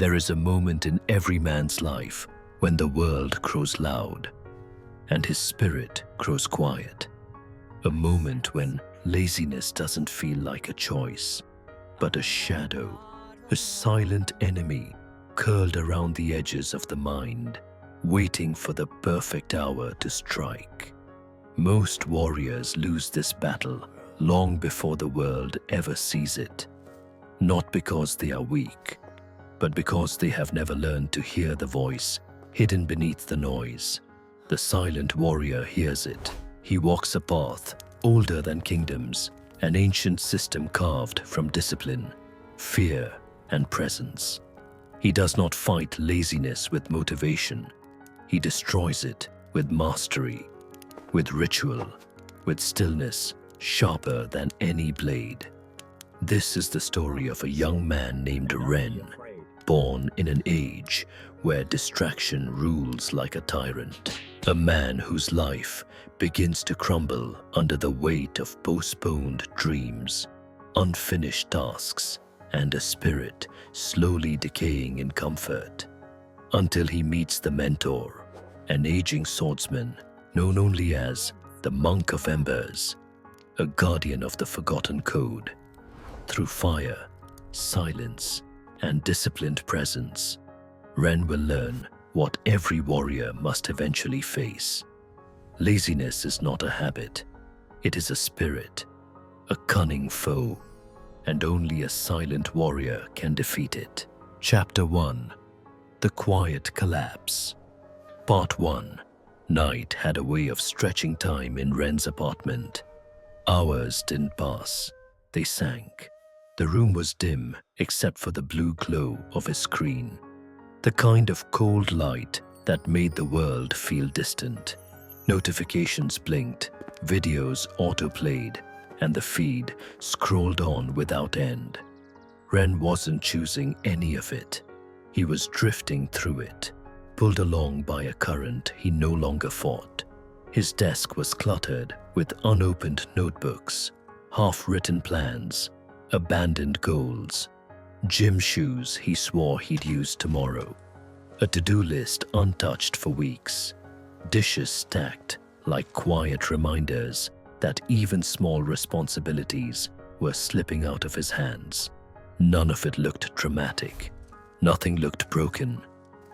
There is a moment in every man's life when the world grows loud and his spirit grows quiet. A moment when laziness doesn't feel like a choice, but a shadow, a silent enemy curled around the edges of the mind, waiting for the perfect hour to strike. Most warriors lose this battle long before the world ever sees it, not because they are weak, but because they have never learned to hear the voice hidden beneath the noise. The silent warrior hears it. He walks a path older than kingdoms, an ancient system carved from discipline, fear, and presence. He does not fight laziness with motivation. He destroys it with mastery, with ritual, with stillness sharper than any blade. This is the story of a young man named Ren, born in an age where distraction rules like a tyrant. A man whose life begins to crumble under the weight of postponed dreams, unfinished tasks, and a spirit slowly decaying in comfort, until he meets the mentor, an aging swordsman known only as the Monk of Embers, a guardian of the forgotten code. Through fire, silence, and disciplined presence, Ren will learn what every warrior must eventually face. Laziness is not a habit, it is a spirit, a cunning foe, and only a silent warrior can defeat it. Chapter 1: The Quiet Collapse. Part 1. Night had a way of stretching time in Ren's apartment. Hours didn't pass, they sank. The room was dim except for the blue glow of his screen, the kind of cold light that made the world feel distant. Notifications blinked, videos autoplayed, and the feed scrolled on without end. Ren wasn't choosing any of it. He was drifting through it, pulled along by a current he no longer fought. His desk was cluttered with unopened notebooks, half-written plans, abandoned goals, gym shoes he swore he'd use tomorrow, a to-do list untouched for weeks, dishes stacked like quiet reminders that even small responsibilities were slipping out of his hands. None of it looked dramatic. Nothing looked broken.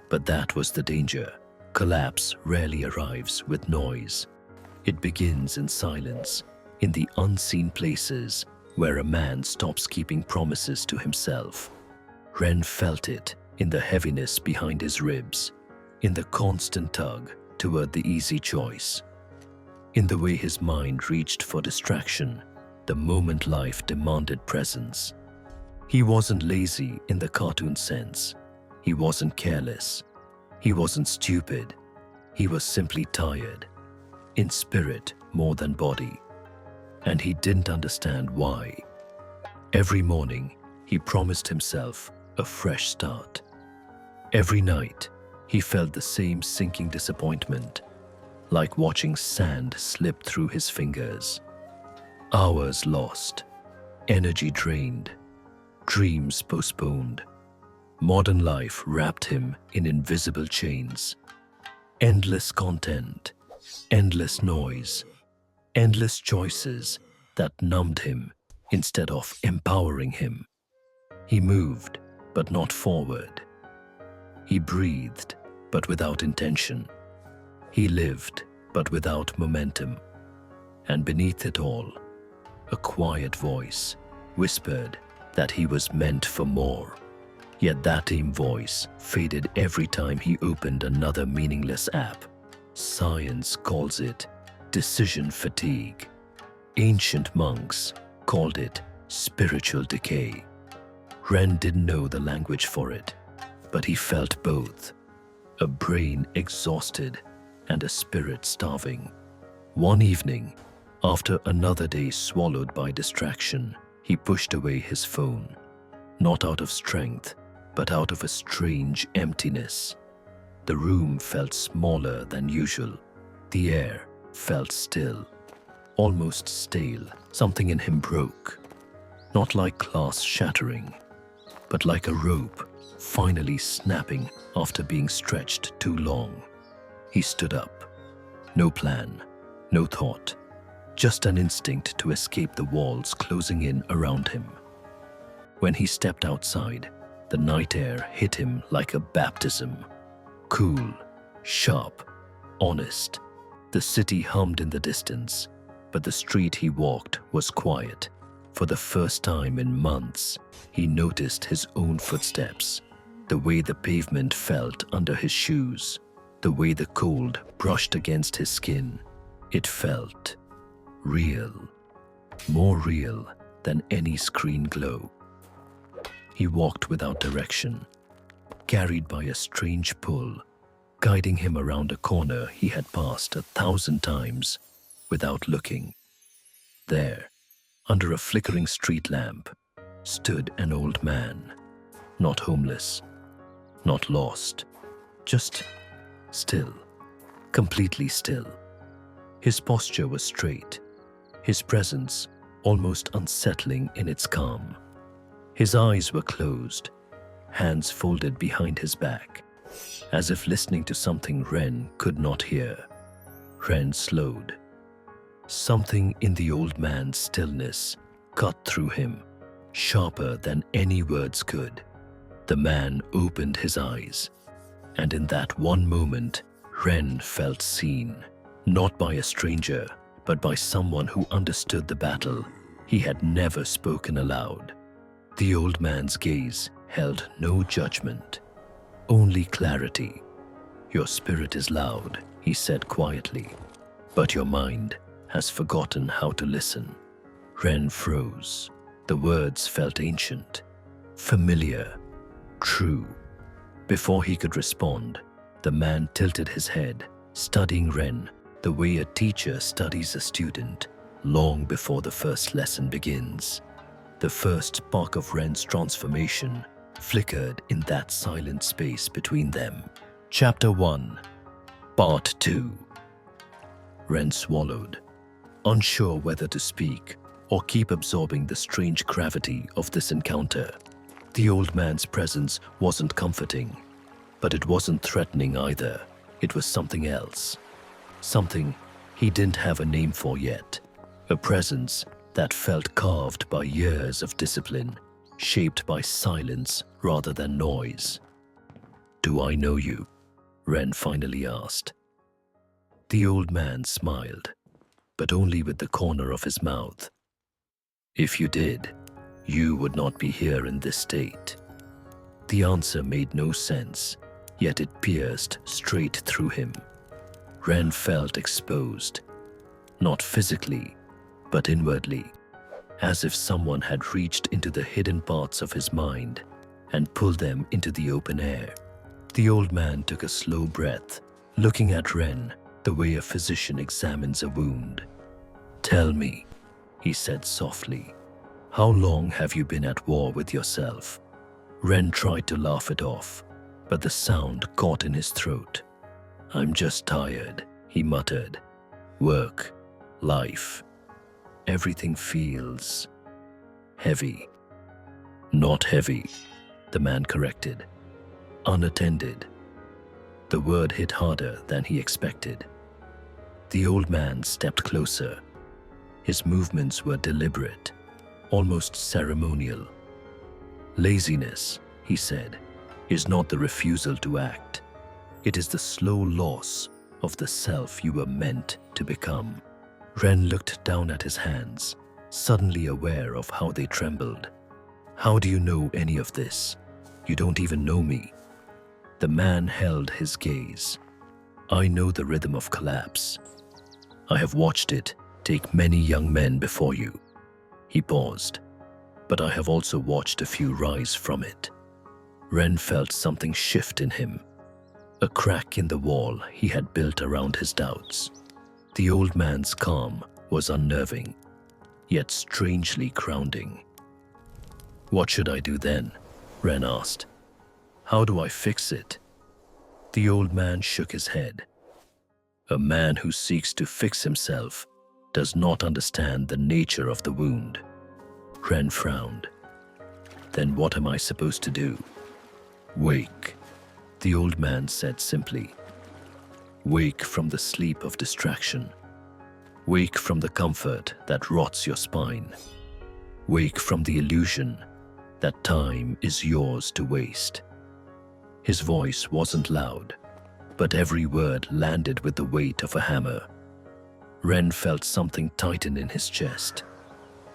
But that was the danger. Collapse rarely arrives with noise. It begins in silence, in the unseen places where a man stops keeping promises to himself. Ren felt it in the heaviness behind his ribs, in the constant tug toward the easy choice, in the way his mind reached for distraction the moment life demanded presence. He wasn't lazy in the cartoon sense. He wasn't careless. He wasn't stupid. He was simply tired, in spirit more than body. And he didn't understand why. Every morning, he promised himself a fresh start. Every night, he felt the same sinking disappointment, like watching sand slip through his fingers. Hours lost, energy drained, dreams postponed. Modern life wrapped him in invisible chains. Endless content, endless noise, endless choices that numbed him instead of empowering him. He moved, but not forward. He breathed, but without intention. He lived, but without momentum. And beneath it all, a quiet voice whispered that he was meant for more. Yet that same voice faded every time he opened another meaningless app. Science calls it decision fatigue. Ancient monks called it spiritual decay. Ren didn't know the language for it, but he felt both. A brain exhausted and a spirit starving. One evening, after another day swallowed by distraction, he pushed away his phone, not out of strength, but out of a strange emptiness. The room felt smaller than usual. The air felt still, almost stale. Something in him broke, not like glass shattering, but like a rope finally snapping after being stretched too long. He stood up. No plan, no thought, just an instinct to escape the walls closing in around him. When he stepped outside, the night air hit him like a baptism. Cool, sharp, honest. The city hummed in the distance, but the street he walked was quiet. For the first time in months, he noticed his own footsteps, the way the pavement felt under his shoes, the way the cold brushed against his skin. It felt real, more real than any screen glow. He walked without direction, carried by a strange pull, guiding him around a corner he had passed 1,000 times without looking. There, under a flickering street lamp, stood an old man, not homeless, not lost, just still, completely still. His posture was straight, his presence almost unsettling in its calm. His eyes were closed, hands folded behind his back, as if listening to something Ren could not hear. Ren slowed. Something in the old man's stillness cut through him, sharper than any words could. The man opened his eyes, and in that one moment, Ren felt seen, not by a stranger, but by someone who understood the battle. He had never spoken aloud. The old man's gaze held no judgment, only clarity. "Your spirit is loud," he said quietly, "but your mind has forgotten how to listen." Ren froze. The words felt ancient, familiar, true. Before he could respond, the man tilted his head, studying Ren the way a teacher studies a student long before the first lesson begins. The first spark of Ren's transformation flickered in that silent space between them. Chapter 1, Part 2. Ren swallowed, unsure whether to speak or keep absorbing the strange gravity of this encounter. The old man's presence wasn't comforting, but it wasn't threatening either. It was something else. Something he didn't have a name for yet. A presence that felt carved by years of discipline, shaped by silence rather than noise. "Do I know you?" Ren finally asked. The old man smiled, but only with the corner of his mouth. "If you did, you would not be here in this state." The answer made no sense, yet it pierced straight through him. Ren felt exposed, not physically, but inwardly, as if someone had reached into the hidden parts of his mind and pulled them into the open air. The old man took a slow breath, looking at Ren the way a physician examines a wound. "Tell me," he said softly, "how long have you been at war with yourself?" Ren tried to laugh it off, but the sound caught in his throat. "I'm just tired," he muttered. "Work, life, everything feels heavy." "Not heavy," the man corrected. "Unattended." The word hit harder than he expected. The old man stepped closer. His movements were deliberate, almost ceremonial. "Laziness," he said, "is not the refusal to act. It is the slow loss of the self you were meant to become." Ren looked down at his hands, suddenly aware of how they trembled. "How do you know any of this? You don't even know me." The man held his gaze. "I know the rhythm of collapse. I have watched it take many young men before you." He paused. "But I have also watched a few rise from it." Ren felt something shift in him, a crack in the wall he had built around his doubts. The old man's calm was unnerving, yet strangely grounding. "What should I do then?" Ren asked. "How do I fix it?" The old man shook his head. "A man who seeks to fix himself does not understand the nature of the wound." Ren frowned. "Then what am I supposed to do?" "Wake," the old man said simply. "Wake from the sleep of distraction. Wake from the comfort that rots your spine. Wake from the illusion that time is yours to waste." His voice wasn't loud, but every word landed with the weight of a hammer. Ren felt something tighten in his chest,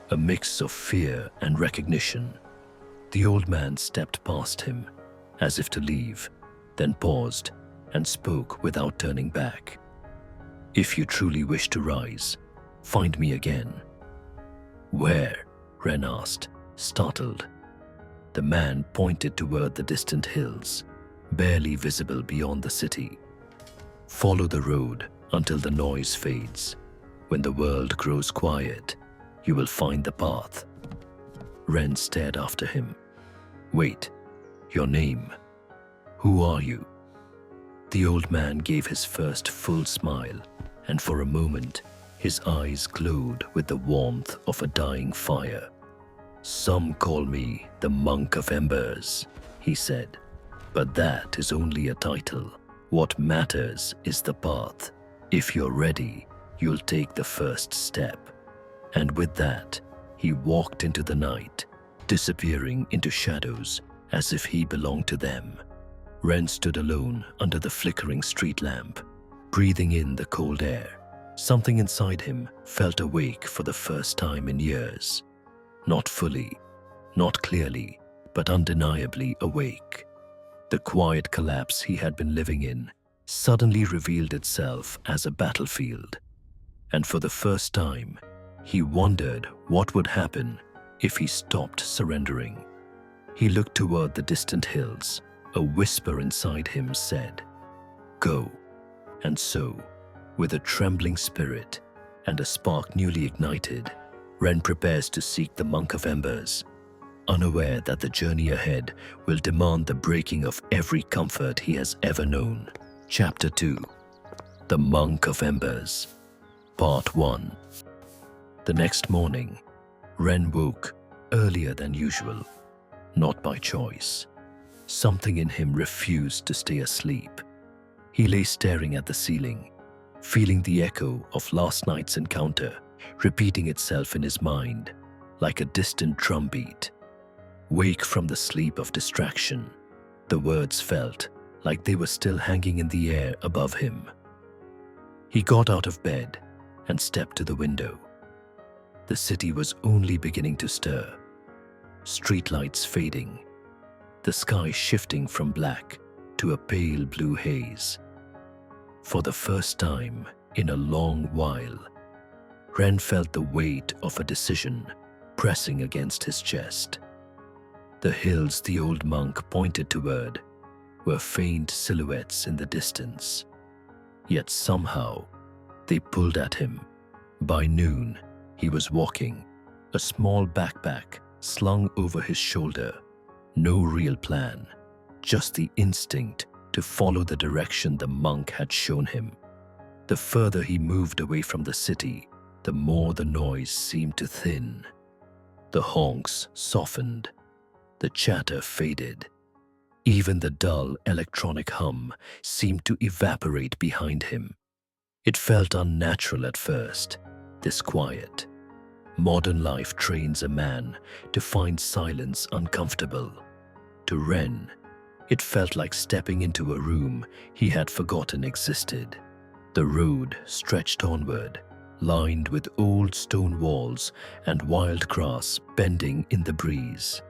a mix of fear and recognition. The old man stepped past him, as if to leave, then paused and spoke without turning back. "If you truly wish to rise, find me again." "Where?" Ren asked, startled. The man pointed toward the distant hills, barely visible beyond the city. "Follow the road until the noise fades. When the world grows quiet, you will find the path." Ren stared after him. "Wait, your name? Who are you?" The old man gave his first full smile, and for a moment, his eyes glowed with the warmth of a dying fire. "Some call me the Monk of Embers," he said, "but that is only a title. What matters is the path. If you're ready, you'll take the first step." And with that, he walked into the night, disappearing into shadows as if he belonged to them. Ren stood alone under the flickering street lamp, breathing in the cold air. Something inside him felt awake for the first time in years. Not fully, not clearly, but undeniably awake. The quiet collapse he had been living in suddenly revealed itself as a battlefield. And for the first time, he wondered what would happen if he stopped surrendering. He looked toward the distant hills. A whisper inside him said, "Go." And so, with a trembling spirit and a spark newly ignited, Ren prepares to seek the Monk of Embers, unaware that the journey ahead will demand the breaking of every comfort he has ever known. Chapter 2: The Monk of Embers, Part 1. The next morning, Ren woke earlier than usual, not by choice. Something in him refused to stay asleep. He lay staring at the ceiling, feeling the echo of last night's encounter repeating itself in his mind like a distant drumbeat. "Wake from the sleep of distraction." The words felt like they were still hanging in the air above him. He got out of bed and stepped to the window. The city was only beginning to stir, streetlights fading, the sky shifting from black to a pale blue haze. For the first time in a long while, Ren felt the weight of a decision pressing against his chest. The hills the old monk pointed toward were faint silhouettes in the distance, yet somehow they pulled at him. By noon, he was walking, a small backpack slung over his shoulder. No real plan, just the instinct to follow the direction the monk had shown him. The further he moved away from the city, the more the noise seemed to thin. The honks softened, the chatter faded. Even the dull electronic hum seemed to evaporate behind him. It felt unnatural at first, this quiet. Modern life trains a man to find silence uncomfortable. To Ren, it felt like stepping into a room he had forgotten existed. The road stretched onward, lined with old stone walls and wild grass bending in the breeze.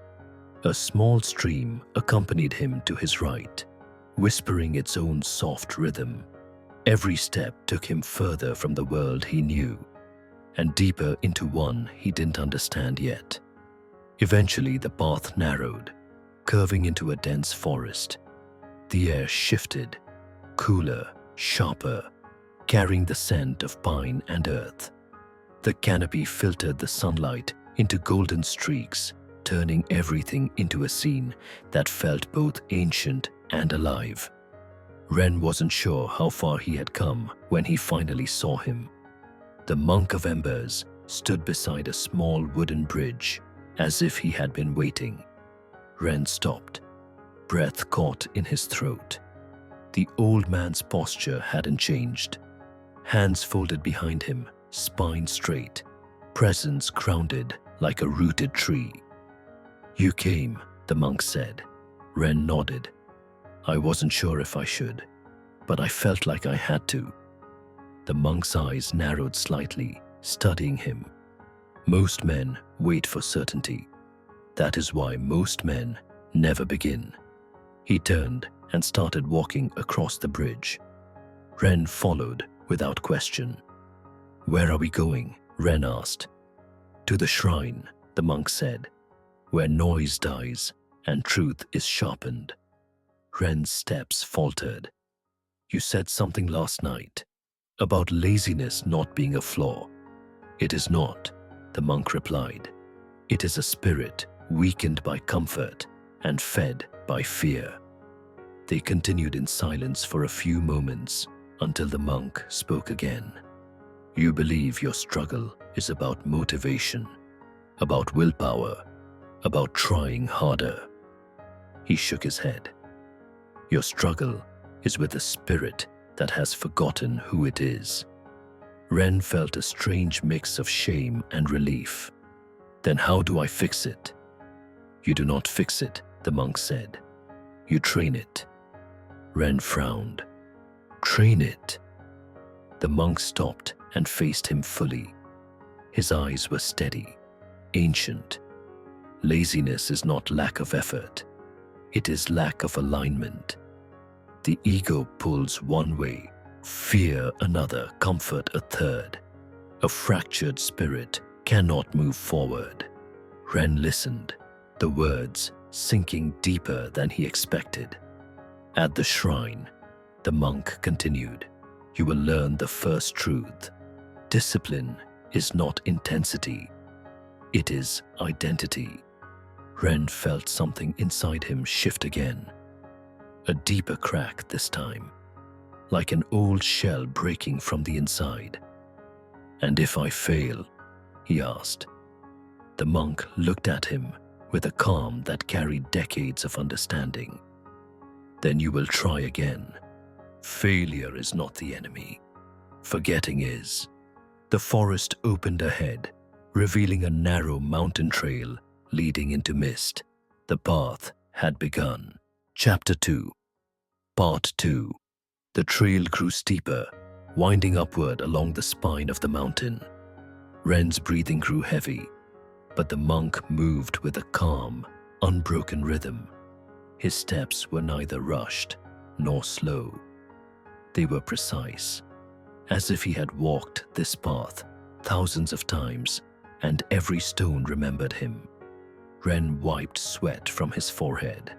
A small stream accompanied him to his right, whispering its own soft rhythm. Every step took him further from the world he knew, and deeper into one he didn't understand yet. Eventually the path narrowed, curving into a dense forest. The air shifted, cooler, sharper, carrying the scent of pine and earth. The canopy filtered the sunlight into golden streaks, turning everything into a scene that felt both ancient and alive. Ren wasn't sure how far he had come when he finally saw him. The Monk of Embers stood beside a small wooden bridge, as if he had been waiting. Ren stopped, breath caught in his throat. The old man's posture hadn't changed. Hands folded behind him, spine straight, presence grounded like a rooted tree. "You came," the monk said. Ren nodded. "I wasn't sure if I should, but I felt like I had to." The monk's eyes narrowed slightly, studying him. "Most men wait for certainty. That is why most men never begin." He turned and started walking across the bridge. Ren followed without question. "Where are we going?" Ren asked. "To the shrine," the monk said, "where noise dies and truth is sharpened." Ren's steps faltered. "You said something last night about laziness not being a flaw." "It is not," the monk replied. "It is a spirit weakened by comfort and fed by fear." They continued in silence for a few moments until the monk spoke again. "You believe your struggle is about motivation, about willpower, about trying harder." He shook his head. "Your struggle is with a spirit that has forgotten who it is." Ren felt a strange mix of shame and relief. "Then how do I fix it?" "You do not fix it," the monk said. "You train it." Ren frowned. "Train it?" The monk stopped and faced him fully. His eyes were steady, ancient. "Laziness is not lack of effort. It is lack of alignment. The ego pulls one way, fear another, comfort a third. A fractured spirit cannot move forward." Ren listened, the words sinking deeper than he expected. "At the shrine," the monk continued, "you will learn the first truth. Discipline is not intensity. It is identity." Ren felt something inside him shift again. A deeper crack this time, like an old shell breaking from the inside. "And if I fail?" he asked. The monk looked at him with a calm that carried decades of understanding. "Then you will try again. Failure is not the enemy. Forgetting is." The forest opened ahead, revealing a narrow mountain trail leading into mist. The path had begun. Chapter 2. Part 2. The trail grew steeper, winding upward along the spine of the mountain. Ren's breathing grew heavy, but the monk moved with a calm, unbroken rhythm. His steps were neither rushed nor slow. They were precise, as if he had walked this path thousands of times and every stone remembered him. Ren wiped sweat from his forehead.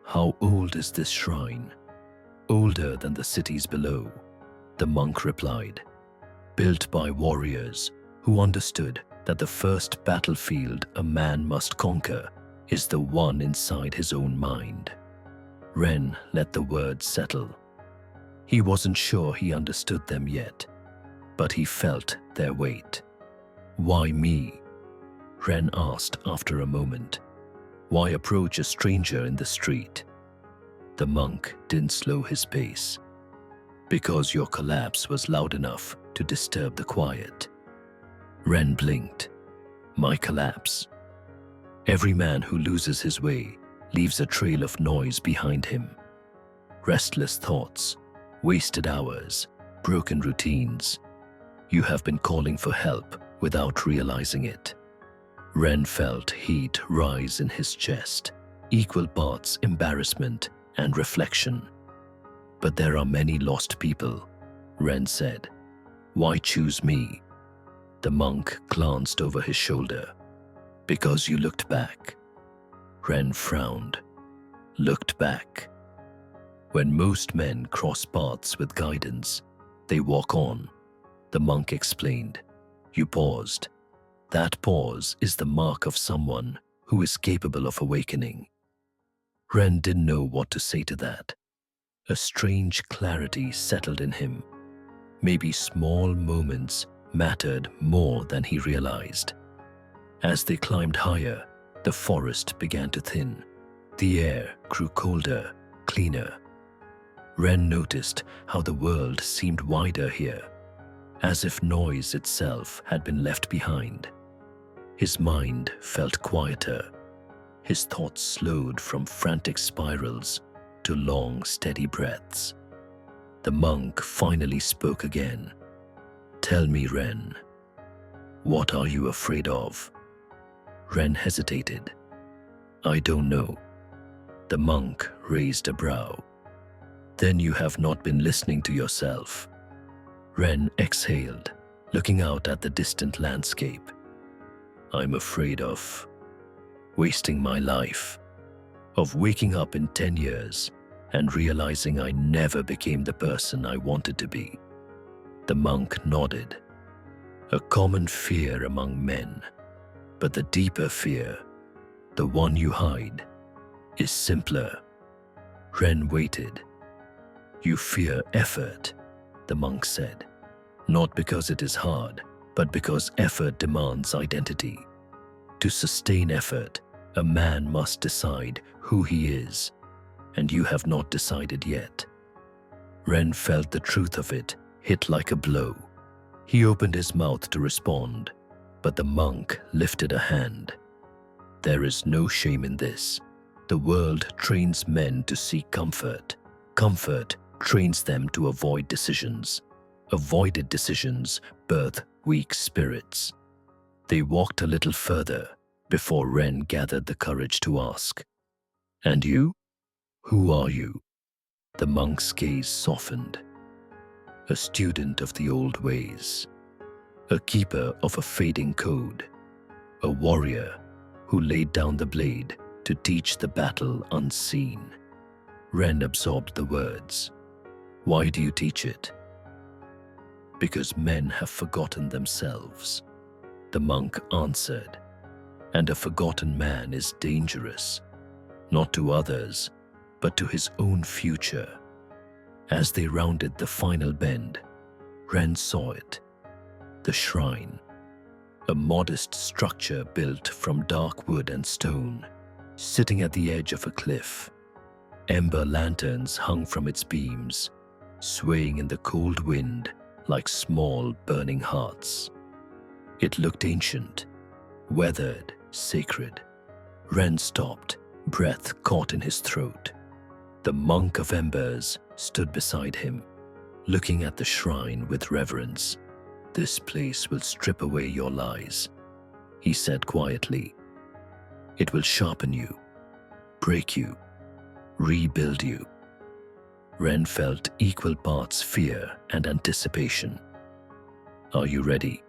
"How old is this shrine?" "Older than the cities below," the monk replied. "Built by warriors who understood that the first battlefield a man must conquer is the one inside his own mind." Ren let the words settle. He wasn't sure he understood them yet, but he felt their weight. "Why me?" Ren asked after a moment. "Why approach a stranger in the street?" The monk didn't slow his pace. "Because your collapse was loud enough to disturb the quiet." Ren blinked. "My collapse?" Every man who loses his way leaves a trail of noise behind him. Restless thoughts, wasted hours, broken routines. You have been calling for help without realizing it. Ren felt heat rise in his chest, equal parts embarrassment and reflection. "But there are many lost people," Ren said. "Why choose me?" The monk glanced over his shoulder. "Because you looked back." Ren frowned. Looked back. When most men cross paths with guidance, they walk on, the monk explained. You paused. That pause is the mark of someone who is capable of awakening. Ren didn't know what to say to that. A strange clarity settled in him. Maybe small moments mattered more than he realized. As they climbed higher, the forest began to thin. The air grew colder, cleaner. Ren noticed how the world seemed wider here, as if noise itself had been left behind. His mind felt quieter. His thoughts slowed from frantic spirals to long, steady breaths. The monk finally spoke again. "Tell me, Ren, what are you afraid of?" Ren hesitated. "I don't know." The monk raised a brow. "Then you have not been listening to yourself." Ren exhaled, looking out at the distant landscape. "I'm afraid of wasting my life, of waking up in 10 years and realizing I never became the person I wanted to be." The monk nodded. "A common fear among men, but the deeper fear, the one you hide, is simpler." Ren waited. "You fear effort," the monk said. "Not because it is hard, but because effort demands identity. To sustain effort, a man must decide who he is, and you have not decided yet." Ren felt the truth of it hit like a blow. He opened his mouth to respond, but the monk lifted a hand. "There is no shame in this. The world trains men to seek comfort. Comfort trains them to avoid decisions. Avoided decisions birth weak spirits." They walked a little further before Ren gathered the courage to ask, "And you? Who are you?" The monk's gaze softened. "A student of the old ways, a keeper of a fading code, a warrior who laid down the blade to teach the battle unseen." Ren absorbed the words. "Why do you teach it?" "Because men have forgotten themselves," the monk answered. "And a forgotten man is dangerous, not to others, but to his own future." As they rounded the final bend, Ren saw it. The shrine, a modest structure built from dark wood and stone, sitting at the edge of a cliff. Ember lanterns hung from its beams, swaying in the cold wind like small burning hearts. It looked ancient, weathered, sacred. Ren stopped, breath caught in his throat. The Monk of Embers stood beside him, looking at the shrine with reverence. "This place will strip away your lies," he said quietly. "It will sharpen you, break you, rebuild you." Ren felt equal parts fear and anticipation. "Are you ready?"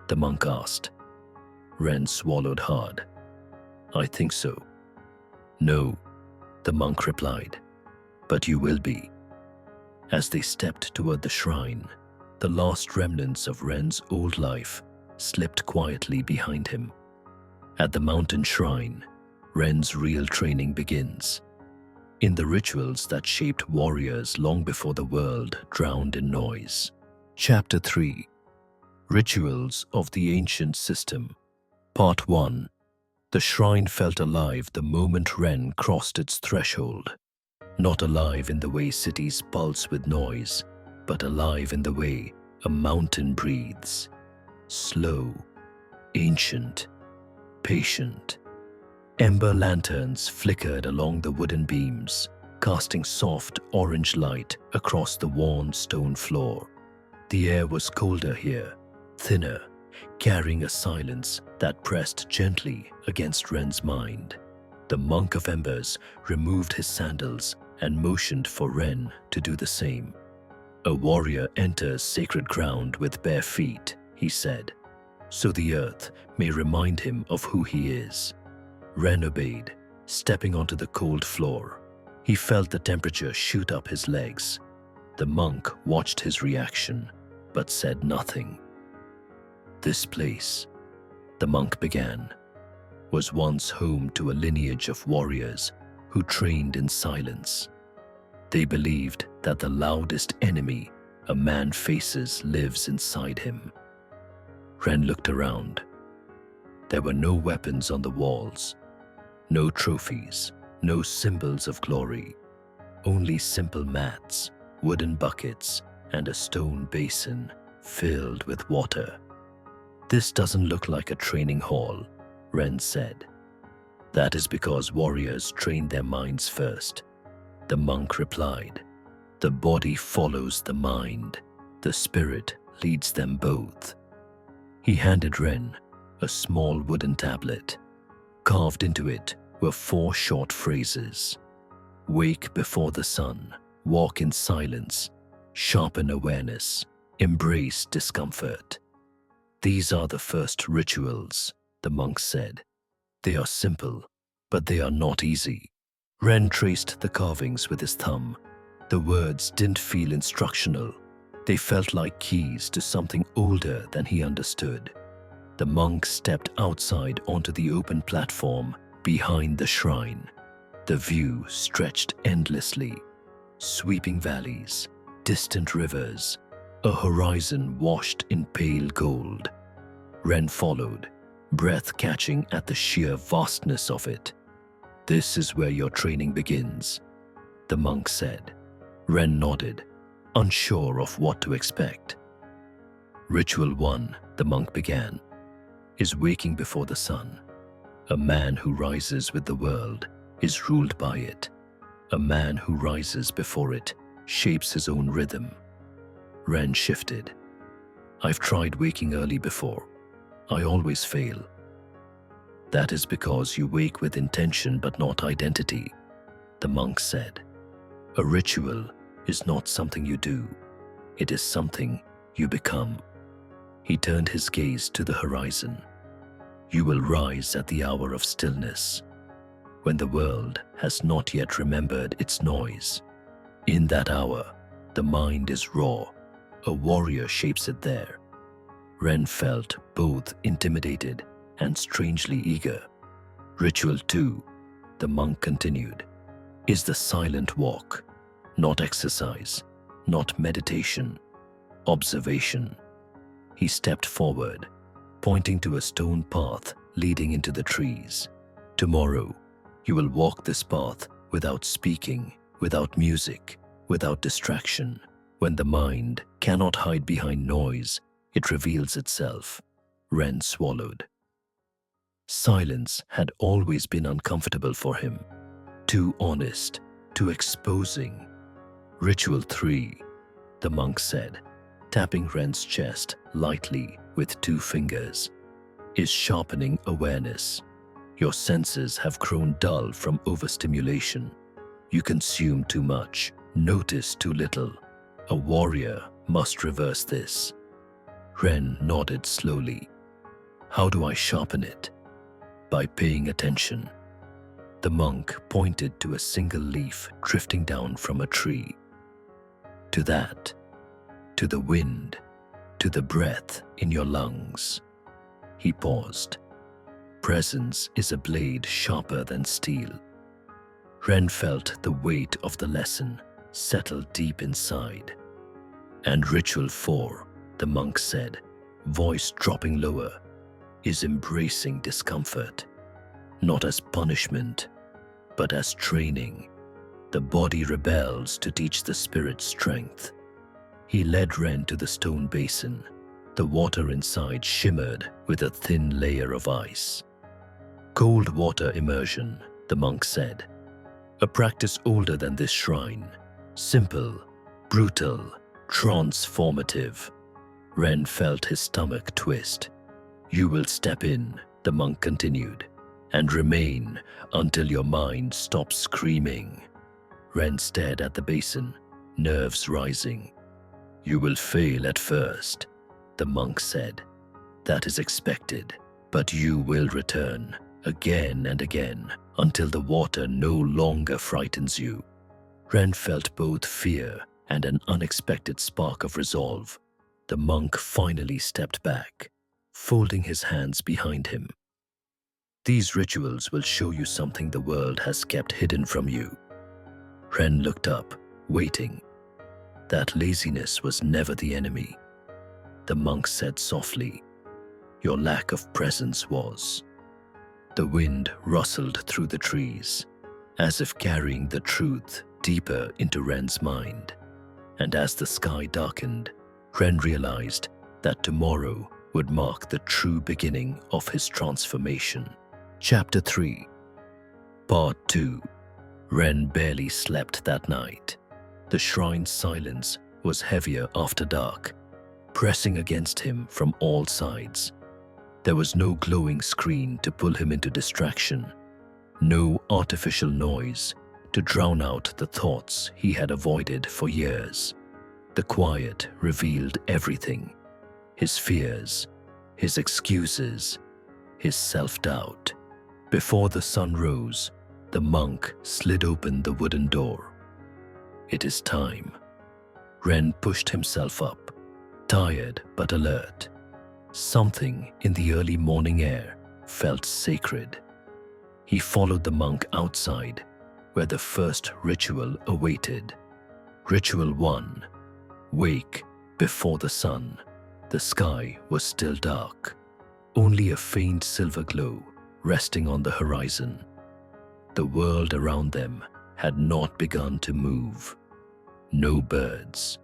the monk asked. Ren swallowed hard. "I think so." "No," the monk replied, "but you will be." As they stepped toward the shrine, the last remnants of Ren's old life slipped quietly behind him. At the mountain shrine, Ren's real training begins. In the rituals that shaped warriors long before the world drowned in noise. Chapter 3: Rituals of the Ancient System. Part 1. The shrine felt alive the moment Ren crossed its threshold. Not alive in the way cities pulse with noise, but alive in the way a mountain breathes. Slow, ancient, patient. Ember lanterns flickered along the wooden beams, casting soft orange light across the worn stone floor. The air was colder here, thinner, carrying a silence that pressed gently against Ren's mind. The Monk of Embers removed his sandals and motioned for Ren to do the same. "A warrior enters sacred ground with bare feet," he said, "so the earth may remind him of who he is." Ren obeyed, stepping onto the cold floor. He felt the temperature shoot up his legs. The monk watched his reaction, but said nothing. "This place," the monk began, "was once home to a lineage of warriors who trained in silence. They believed that the loudest enemy a man faces lives inside him." Ren looked around. There were no weapons on the walls, no trophies, No symbols of glory, only simple mats, wooden buckets, and a stone basin filled with water. "This doesn't look like a training hall," Ren said. "That is because warriors train their minds first," the monk replied. "The body follows the mind. The spirit leads them both." He handed Ren a small wooden tablet. Carved into it were 4 short phrases. "Wake before the sun, walk in silence, sharpen awareness, embrace discomfort." "These are the first rituals," the monk said. "They are simple, but they are not easy." Ren traced the carvings with his thumb. The words didn't feel instructional. They felt like keys to something older than he understood. The monk stepped outside onto the open platform behind the shrine. The view stretched endlessly. Sweeping valleys, distant rivers, a horizon washed in pale gold. Ren followed, breath catching at the sheer vastness of it. "This is where your training begins," the monk said. Ren nodded, unsure of what to expect. "Ritual 1," the monk began, "is waking before the sun. A man who rises with the world is ruled by it. A man who rises before it shapes his own rhythm." Ren shifted. "I've tried waking early before. I always fail." "That is because you wake with intention but not identity," the monk said. "A ritual is not something you do. It is something you become." He turned his gaze to the horizon. "You will rise at the hour of stillness, when the world has not yet remembered its noise. In that hour, the mind is raw. A warrior shapes it there." Ren felt both intimidated and strangely eager. "Ritual 2," the monk continued, "is the silent walk. Not exercise, not meditation, observation." He stepped forward, pointing to a stone path leading into the trees. "Tomorrow, you will walk this path without speaking, without music, without distraction. When the mind cannot hide behind noise, it reveals itself." Ren swallowed. Silence had always been uncomfortable for him. Too honest, too exposing. "Ritual 3," the monk said, tapping Ren's chest lightly with 2 fingers, "is sharpening awareness. Your senses have grown dull from overstimulation. You consume too much, notice too little. A warrior must reverse this." Ren nodded slowly. "How do I sharpen it?" "By paying attention." The monk pointed to a single leaf drifting down from a tree. "To that, to the wind, to the breath in your lungs." He paused. "Presence is a blade sharper than steel." Ren felt the weight of the lesson settle deep inside. "And ritual 4," the monk said, voice dropping lower, "is embracing discomfort. Not as punishment, but as training. The body rebels to teach the spirit strength." He led Ren to the stone basin. The water inside shimmered with a thin layer of ice. "Cold water immersion," the monk said. "A practice older than this shrine. Simple, brutal, transformative." Ren felt his stomach twist. "You will step in," the monk continued, "and remain until your mind stops screaming." Ren stared at the basin, nerves rising. "You will fail at first," the monk said. "That is expected, but you will return again and again until the water no longer frightens you." Ren felt both fear and an unexpected spark of resolve. The monk finally stepped back, folding his hands behind him. "These rituals will show you something the world has kept hidden from you." Ren looked up, waiting. "That laziness was never the enemy," the monk said softly. "Your lack of presence was." The wind rustled through the trees, as if carrying the truth deeper into Ren's mind. And as the sky darkened, Ren realized that tomorrow would mark the true beginning of his transformation. Chapter 3. Part 2. Ren barely slept that night. The shrine's silence was heavier after dark, pressing against him from all sides. There was no glowing screen to pull him into distraction, no artificial noise to drown out the thoughts he had avoided for years. The quiet revealed everything: his fears, his excuses, his self-doubt. Before the sun rose, the monk slid open the wooden door. It is time. Ren pushed himself up, tired but alert. Something in the early morning air felt sacred. He followed the monk outside, where the first ritual awaited. Ritual 1. Wake before the sun. The sky was still dark, only a faint silver glow resting on the horizon. The world around them had not begun to move. No birds,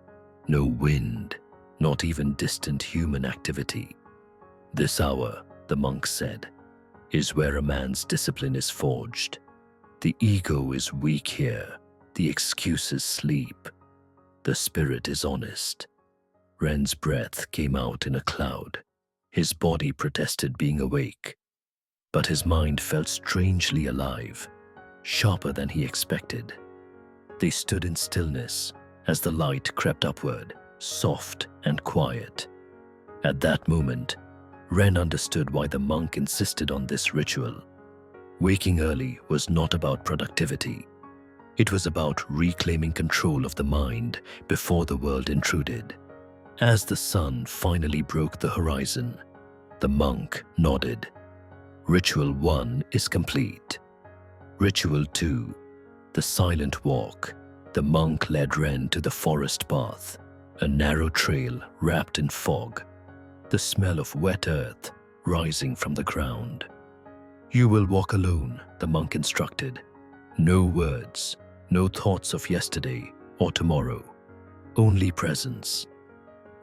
no wind, not even distant human activity. This hour, the monk said, is where a man's discipline is forged. The ego is weak here, the excuses sleep. The spirit is honest. Ren's breath came out in a cloud. His body protested being awake, but his mind felt strangely alive, sharper than he expected. They stood in stillness as the light crept upward, soft and quiet. At that moment, Ren understood why the monk insisted on this ritual. Waking early was not about productivity. It was about reclaiming control of the mind before the world intruded. As the sun finally broke the horizon, the monk nodded. Ritual 1 is complete. Ritual 2, the silent walk. The monk led Ren to the forest path, a narrow trail wrapped in fog, the smell of wet earth rising from the ground. You will walk alone, the monk instructed. No words, no thoughts of yesterday or tomorrow, only presence.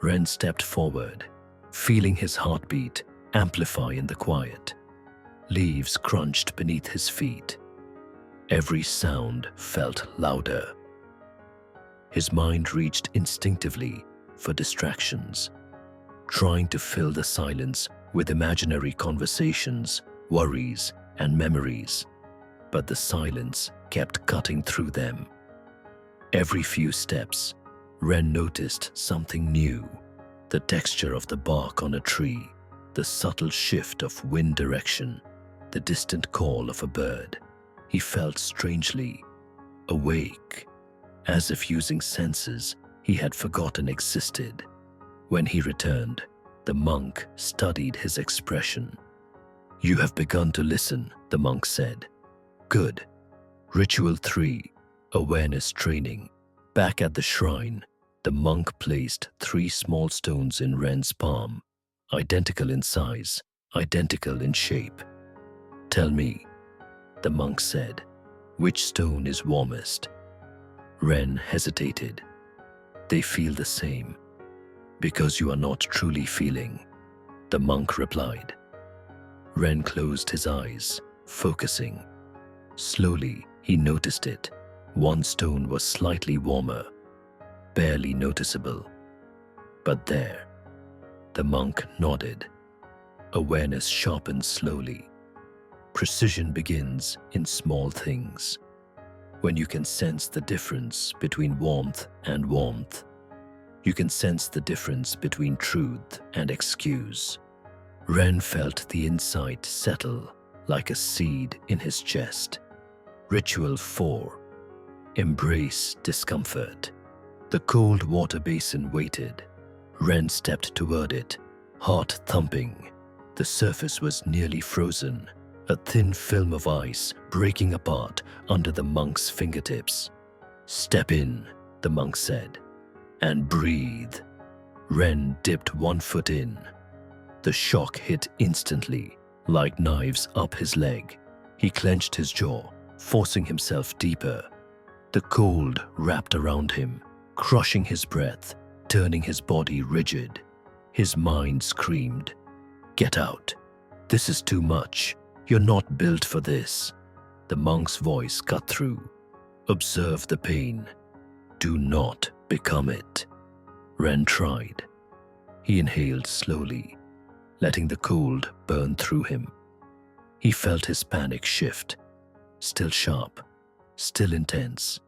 Ren stepped forward, feeling his heartbeat amplify in the quiet. Leaves crunched beneath his feet. Every sound felt louder. His mind reached instinctively for distractions, trying to fill the silence with imaginary conversations, worries, and memories. But the silence kept cutting through them. Every few steps, Ren noticed something new: the texture of the bark on a tree, the subtle shift of wind direction, the distant call of a bird. He felt strangely awake, as if using senses he had forgotten existed. When he returned, the monk studied his expression. You have begun to listen, the monk said. Good. Ritual 3, awareness training. Back at the shrine, the monk placed 3 small stones in Ren's palm, identical in size, identical in shape. Tell me, the monk said, which stone is warmest? Ren hesitated. They feel the same. Because you are not truly feeling, the monk replied. Ren closed his eyes, focusing. Slowly, he noticed it. One stone was slightly warmer, barely noticeable. But there, the monk nodded. Awareness sharpened slowly. Precision begins in small things. When you can sense the difference between warmth and warmth, you can sense the difference between truth and excuse. Ren felt the insight settle like a seed in his chest. Ritual 4. Embrace discomfort. The cold water basin waited. Ren stepped toward it, heart thumping. The surface was nearly frozen, a thin film of ice breaking apart under the monk's fingertips. Step in, the monk said, and breathe. Ren dipped one foot in. The shock hit instantly, like knives up his leg. He clenched his jaw, forcing himself deeper. The cold wrapped around him, crushing his breath, turning his body rigid. His mind screamed, "Get out. This is too much. You're not built for this." The monk's voice cut through. "Observe the pain. Do not become it." Ren tried. He inhaled slowly, letting the cold burn through him. He felt his panic shift, still sharp, still intense,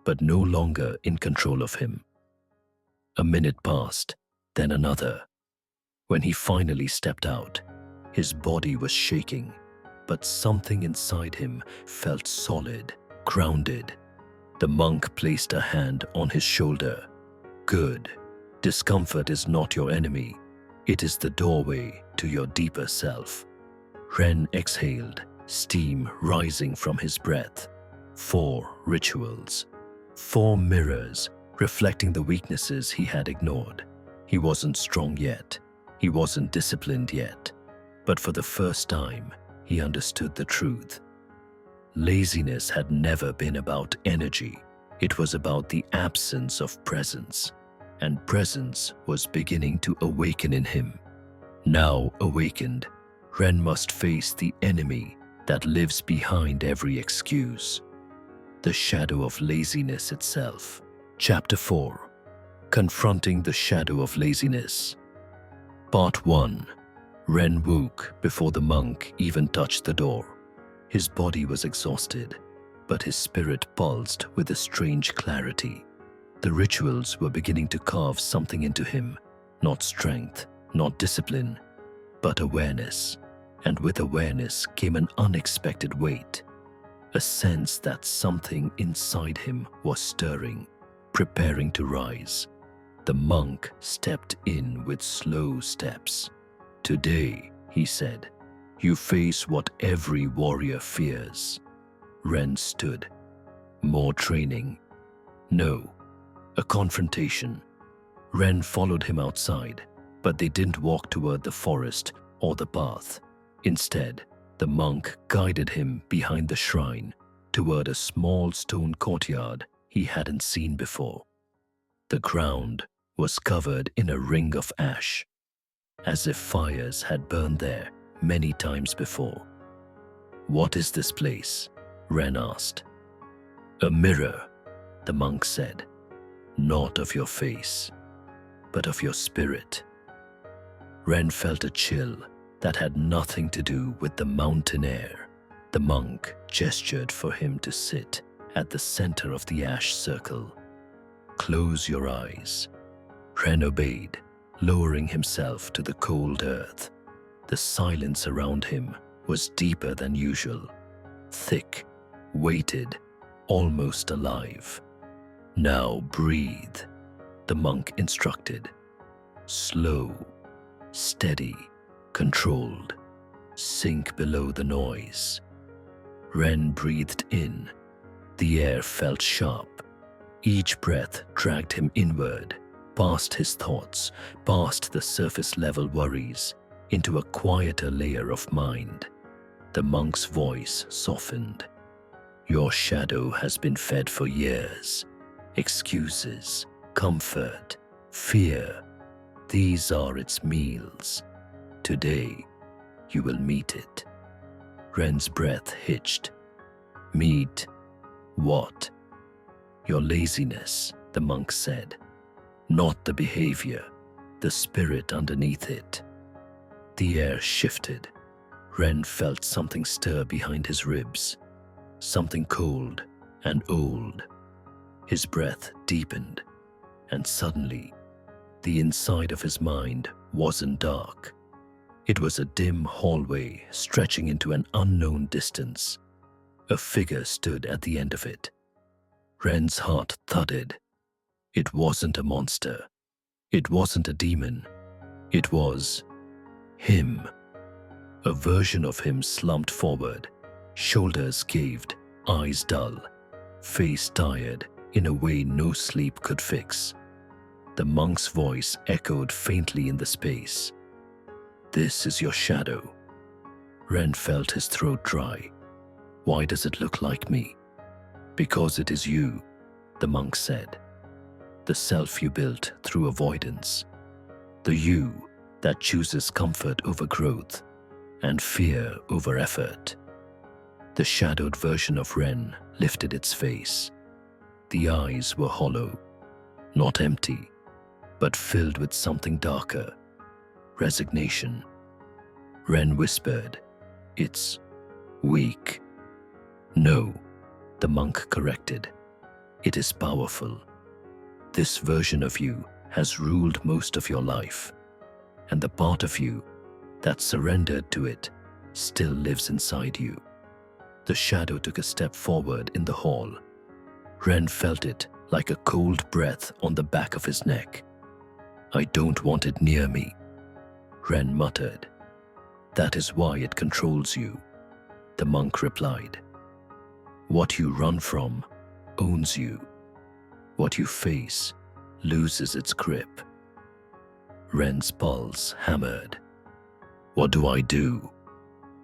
but no longer in control of him. A minute passed, then another. When he finally stepped out, his body was shaking, but something inside him felt solid, grounded. The monk placed a hand on his shoulder. "Good. Discomfort is not your enemy. It is the doorway to your deeper self." Ren exhaled, steam rising from his breath. 4 rituals. 4 mirrors reflecting the weaknesses he had ignored. He wasn't strong yet. He wasn't disciplined yet. But for the first time, he understood the truth. Laziness had never been about energy. It was about the absence of presence. And presence was beginning to awaken in him. Now awakened, Ren must face the enemy that lives behind every excuse. The shadow of laziness itself. Chapter 4. Confronting the shadow of laziness. Part 1. Ren woke before the monk even touched the door. His body was exhausted, but his spirit pulsed with a strange clarity. The rituals were beginning to carve something into him, not strength, not discipline, but awareness. And with awareness came an unexpected weight, a sense that something inside him was stirring, preparing to rise. The monk stepped in with slow steps. "Today," he said, "you face what every warrior fears." Ren stood. More training? No. A confrontation. Ren followed him outside, but they didn't walk toward the forest or the path. Instead, the monk guided him behind the shrine toward a small stone courtyard he hadn't seen before. The ground was covered in a ring of ash, as if fires had burned there many times before. "What is this place?" Ren asked. "A mirror," the monk said. "Not of your face, but of your spirit." Ren felt a chill that had nothing to do with the mountain air. The monk gestured for him to sit at the center of the ash circle. "Close your eyes." Ren obeyed, lowering himself to the cold earth. The silence around him was deeper than usual, thick, weighted, almost alive. "Now breathe," the monk instructed. "Slow, steady, controlled. Sink below the noise." Ren breathed in. The air felt sharp. Each breath dragged him inward, past his thoughts, past the surface-level worries, into a quieter layer of mind. The monk's voice softened. "Your shadow has been fed for years. Excuses, comfort, fear. These are its meals. Today, you will meet it." Ren's breath hitched. "Meet what?" "Your laziness," the monk said. "Not the behavior, the spirit underneath it." The air shifted. Ren felt something stir behind his ribs, something cold and old. His breath deepened, and suddenly, the inside of his mind wasn't dark. It was a dim hallway stretching into an unknown distance. A figure stood at the end of it. Ren's heart thudded. It wasn't a monster. It wasn't a demon. It was him. A version of him slumped forward, shoulders caved, eyes dull, face tired in a way no sleep could fix. The monk's voice echoed faintly in the space. "This is your shadow." Ren felt his throat dry. Why does it look like me? Because it is you, the monk said. The self you built through avoidance. The you that chooses comfort over growth and fear over effort. The shadowed version of Ren lifted its face. The eyes were hollow, not empty, but filled with something darker. Resignation. Ren whispered, "It's weak." "No," the monk corrected. "It is powerful. This version of you has ruled most of your life, and the part of you that surrendered to it still lives inside you." The shadow took a step forward in the hall. Ren felt it like a cold breath on the back of his neck. "I don't want it near me," Ren muttered. "That is why it controls you," the monk replied. "What you run from owns you. What you face loses its grip." Ren's pulse hammered. "What do I do?"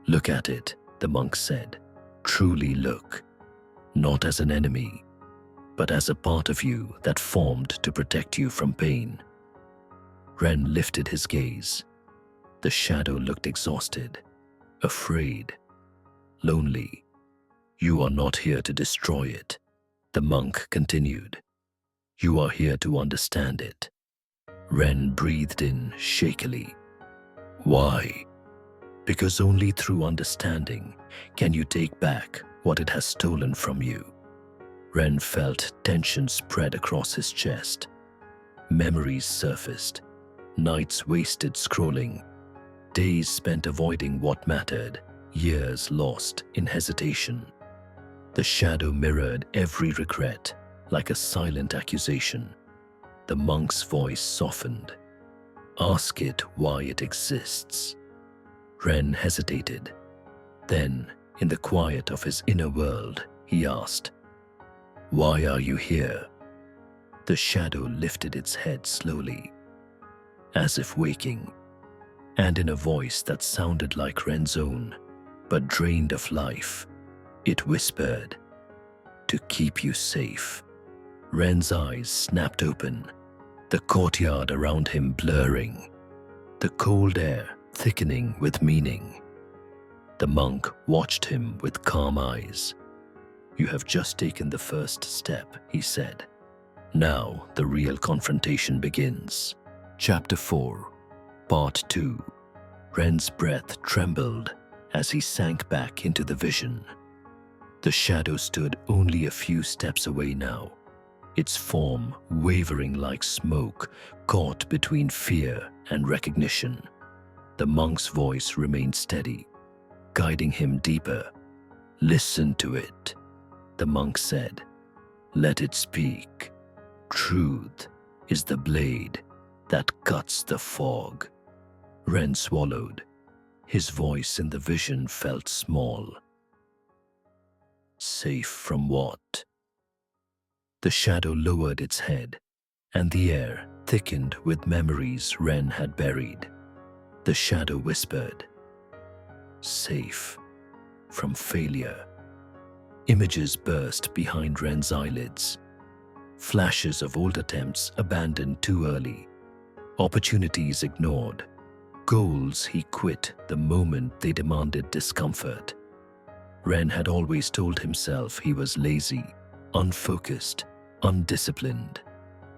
"Look at it," the monk said. "Truly look. Not as an enemy, but as a part of you that formed to protect you from pain." Ren lifted his gaze. The shadow looked exhausted, afraid, lonely. "You are not here to destroy it," the monk continued. "You are here to understand it." Ren breathed in shakily. "Why?" "Because only through understanding can you take back what it has stolen from you." Ren felt tension spread across his chest. Memories surfaced, nights wasted scrolling, days spent avoiding what mattered, years lost in hesitation. The shadow mirrored every regret like a silent accusation. The monk's voice softened. "Ask it why it exists." Ren hesitated. Then, in the quiet of his inner world, he asked, "Why are you here?" The shadow lifted its head slowly, as if waking, and in a voice that sounded like Ren's own, but drained of life, it whispered, "To keep you safe." Ren's eyes snapped open, the courtyard around him blurring, the cold air thickening with meaning. The monk watched him with calm eyes. "You have just taken the first step," he said. "Now the real confrontation begins." Chapter 4, Part 2. Ren's breath trembled as he sank back into the vision. The shadow stood only a few steps away now, its form wavering like smoke caught between fear and recognition. The monk's voice remained steady, guiding him deeper. "Listen to it," the monk said. "Let it speak. Truth is the blade that cuts the fog." Ren swallowed. His voice in the vision felt small. "Safe from what?" The shadow lowered its head, and the air thickened with memories Ren had buried. The shadow whispered, "Safe from failure." Images burst behind Ren's eyelids. Flashes of old attempts abandoned too early, opportunities ignored, goals he quit the moment they demanded discomfort. Ren had always told himself he was lazy, unfocused, undisciplined,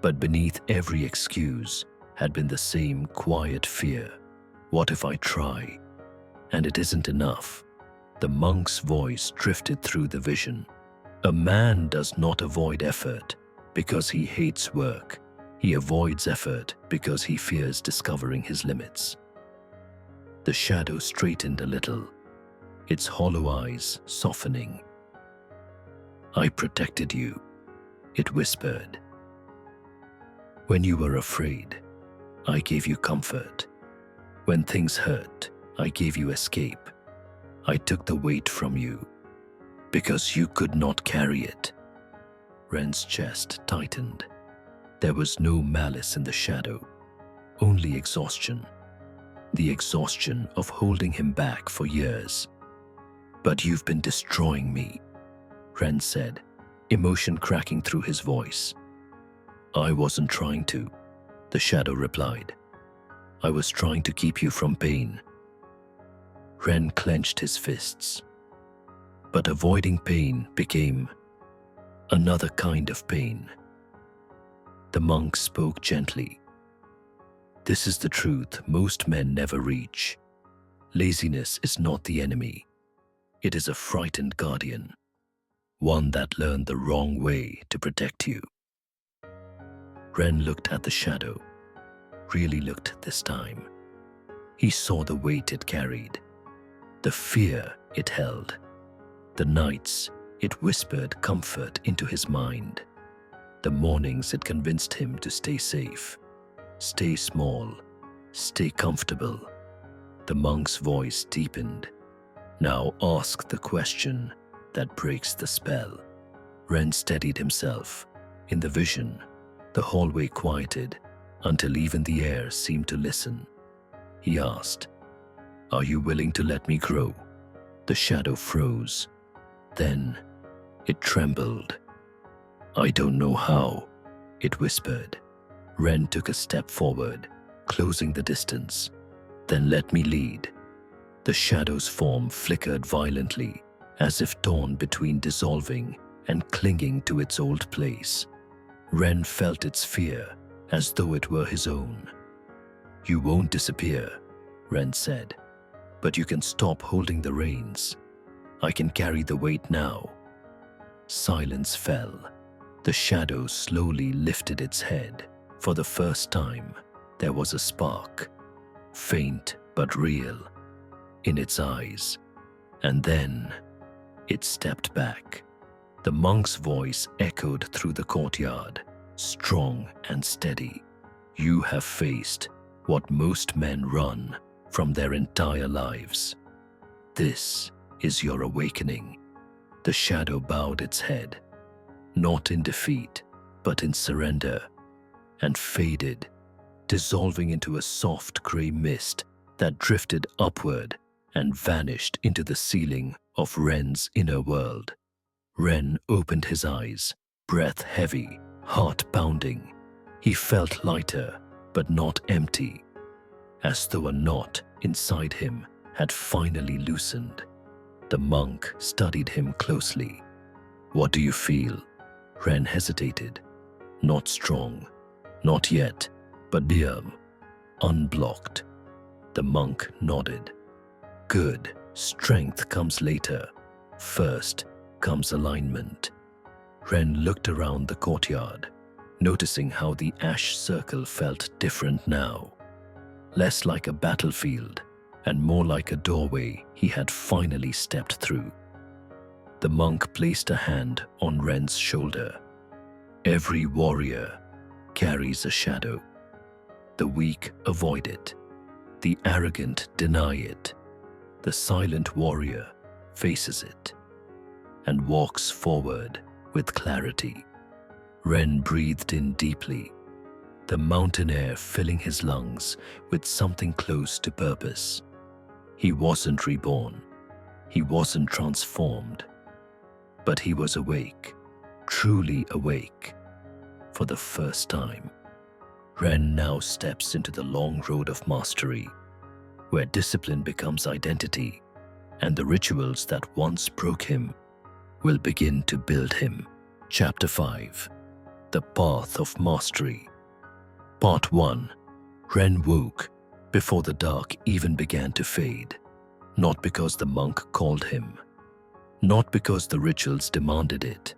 but beneath every excuse had been the same quiet fear. What if I try, and it isn't enough? The monk's voice drifted through the vision. A man does not avoid effort because he hates work. He avoids effort because he fears discovering his limits. The shadow straightened a little, its hollow eyes softening. "I protected you," it whispered. "When you were afraid, I gave you comfort. When things hurt, I gave you escape. I took the weight from you because you could not carry it." Ren's chest tightened. There was no malice in the shadow, only exhaustion. The exhaustion of holding him back for years. "But you've been destroying me," Ren said, emotion cracking through his voice. "I wasn't trying to," the shadow replied. "I was trying to keep you from pain." Ren clenched his fists. But avoiding pain became another kind of pain. The monk spoke gently. "This is the truth most men never reach. Laziness is not the enemy. It is a frightened guardian, one that learned the wrong way to protect you." Ren looked at the shadow, really looked this time. He saw the weight it carried, the fear it held, the nights it whispered comfort into his mind, the mornings it convinced him to stay safe, stay small, stay comfortable. The monk's voice deepened. "Now ask the question that breaks the spell." Ren steadied himself. In the vision, the hallway quieted until even the air seemed to listen. He asked, "Are you willing to let me grow?" The shadow froze. Then it trembled. "I don't know how," it whispered. Ren took a step forward, closing the distance. "Then let me lead." The shadow's form flickered violently, as if torn between dissolving and clinging to its old place. Ren felt its fear as though it were his own. "You won't disappear," Ren said, "but you can stop holding the reins. I can carry the weight now." Silence fell. The shadow slowly lifted its head. For the first time, there was a spark, faint but real, in its eyes. And then it stepped back. The monk's voice echoed through the courtyard, strong and steady. "You have faced what most men run from their entire lives. This is your awakening." The shadow bowed its head, not in defeat, but in surrender, and faded, dissolving into a soft gray mist that drifted upward and vanished into the ceiling of Ren's inner world. Ren opened his eyes, breath heavy, heart pounding. He felt lighter, but not empty, as though a knot inside him had finally loosened. The monk studied him closely. "What do you feel?" Ren hesitated. "Not strong, not yet, but unblocked." The monk nodded. "Good, strength comes later. First comes alignment." Ren looked around the courtyard, noticing how the ash circle felt different now. Less like a battlefield and more like a doorway he had finally stepped through. The monk placed a hand on Ren's shoulder. "Every warrior carries a shadow. The weak avoid it. The arrogant deny it. The silent warrior faces it and walks forward with clarity." Ren breathed in deeply, the mountain air filling his lungs with something close to purpose. He wasn't reborn. He wasn't transformed. But he was awake, truly awake, for the first time. Ren now steps into the long road of mastery, where discipline becomes identity, and the rituals that once broke him will begin to build him. Chapter 5. The Path of Mastery. Part 1. Ren woke before the dark even began to fade, not because the monk called him, not because the rituals demanded it.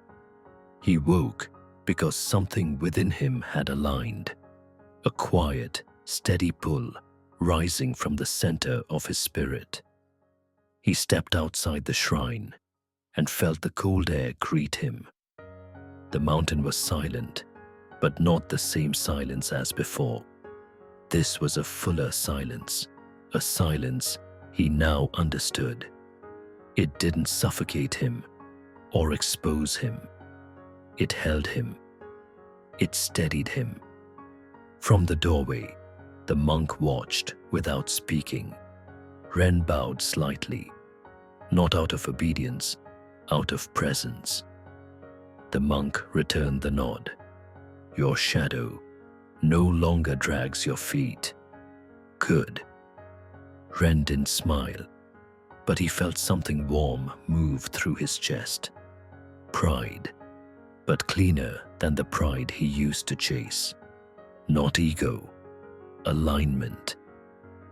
He woke because something within him had aligned, a quiet, steady pull rising from the center of his spirit. He stepped outside the shrine and felt the cold air greet him. The mountain was silent, but not the same silence as before. This was a fuller silence, a silence he now understood. It didn't suffocate him or expose him. It held him. It steadied him. From the doorway, the monk watched without speaking. Ren bowed slightly. not out of obedience, out of presence. The monk returned the nod. Your shadow no longer drags your feet. Good. Ren didn't smile, but he felt something warm move through his chest. Pride, but cleaner than the pride he used to chase. Not ego, alignment.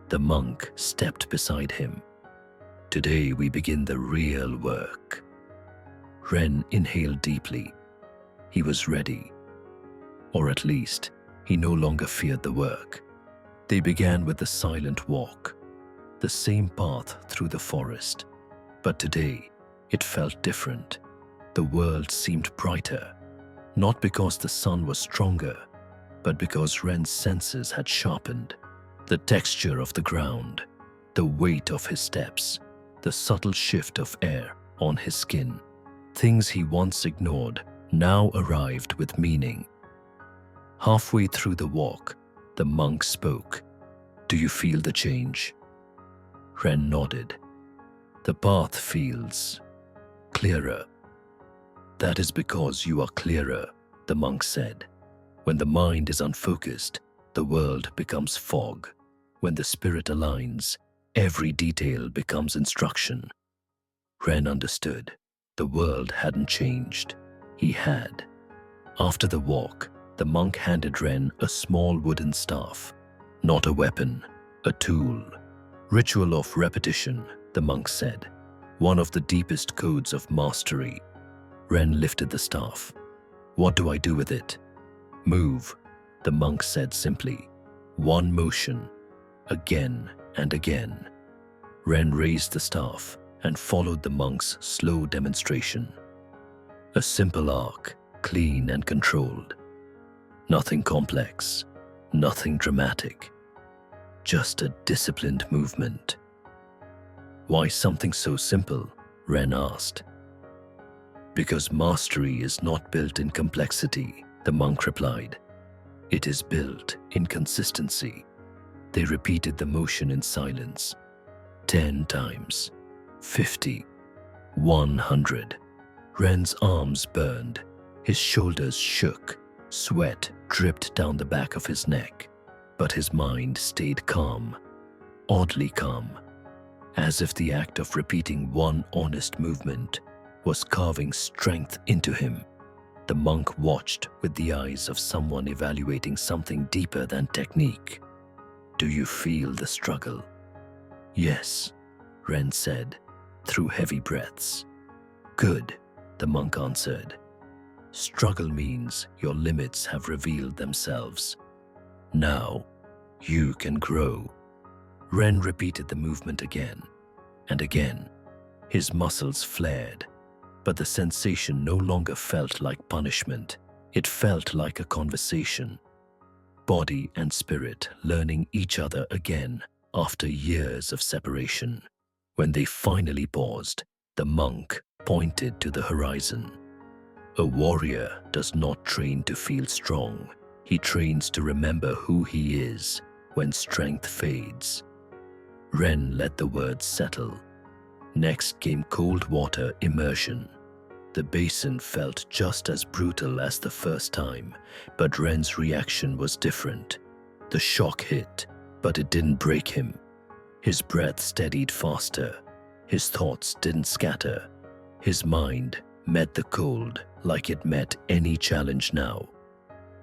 The monk stepped beside him. Today we begin the real work. Ren inhaled deeply. He was ready. Or at least, he no longer feared the work. They began with the silent walk, the same path through the forest. But today, it felt different. The world seemed brighter, not because the sun was stronger, but because Ren's senses had sharpened. The texture of the ground, the weight of his steps, the subtle shift of air on his skin. Things he once ignored now arrived with meaning. Halfway through the walk, the monk spoke. Do you feel the change? Ren nodded. The path feels clearer. That is because you are clearer, the monk said. When the mind is unfocused, the world becomes fog. When the spirit aligns, every detail becomes instruction. Ren understood. The world hadn't changed. He had. After the walk, the monk handed Ren a small wooden staff. Not a weapon, a tool. Ritual of repetition, the monk said. One of the deepest codes of mastery. Ren lifted the staff. What do I do with it? Move, the monk said simply. One motion, again and again. Ren raised the staff and followed the monk's slow demonstration. A simple arc, clean and controlled. Nothing complex, nothing dramatic. Just a disciplined movement. Why something so simple? Ren asked. Because mastery is not built in complexity, the monk replied. It is built in consistency. They repeated the motion in silence. 10 times, 50, 100. Ren's arms burned. His shoulders shook. Sweat dripped down the back of his neck. But his mind stayed calm, oddly calm, as if the act of repeating one honest movement was carving strength into him. The monk watched with the eyes of someone evaluating something deeper than technique. Do you feel the struggle? Yes, Ren said, through heavy breaths. Good, the monk answered. Struggle means your limits have revealed themselves. Now, you can grow. Ren repeated the movement again and again. His muscles flared, but the sensation no longer felt like punishment. It felt like a conversation. Body and spirit learning each other again after years of separation. When they finally paused, the monk pointed to the horizon. A warrior does not train to feel strong. He trains to remember who he is when strength fades. Ren let the words settle. Next came cold water immersion. The basin felt just as brutal as the first time, but Ren's reaction was different. The shock hit, but it didn't break him. His breath steadied faster. His thoughts didn't scatter. His mind met the cold like it met any challenge now.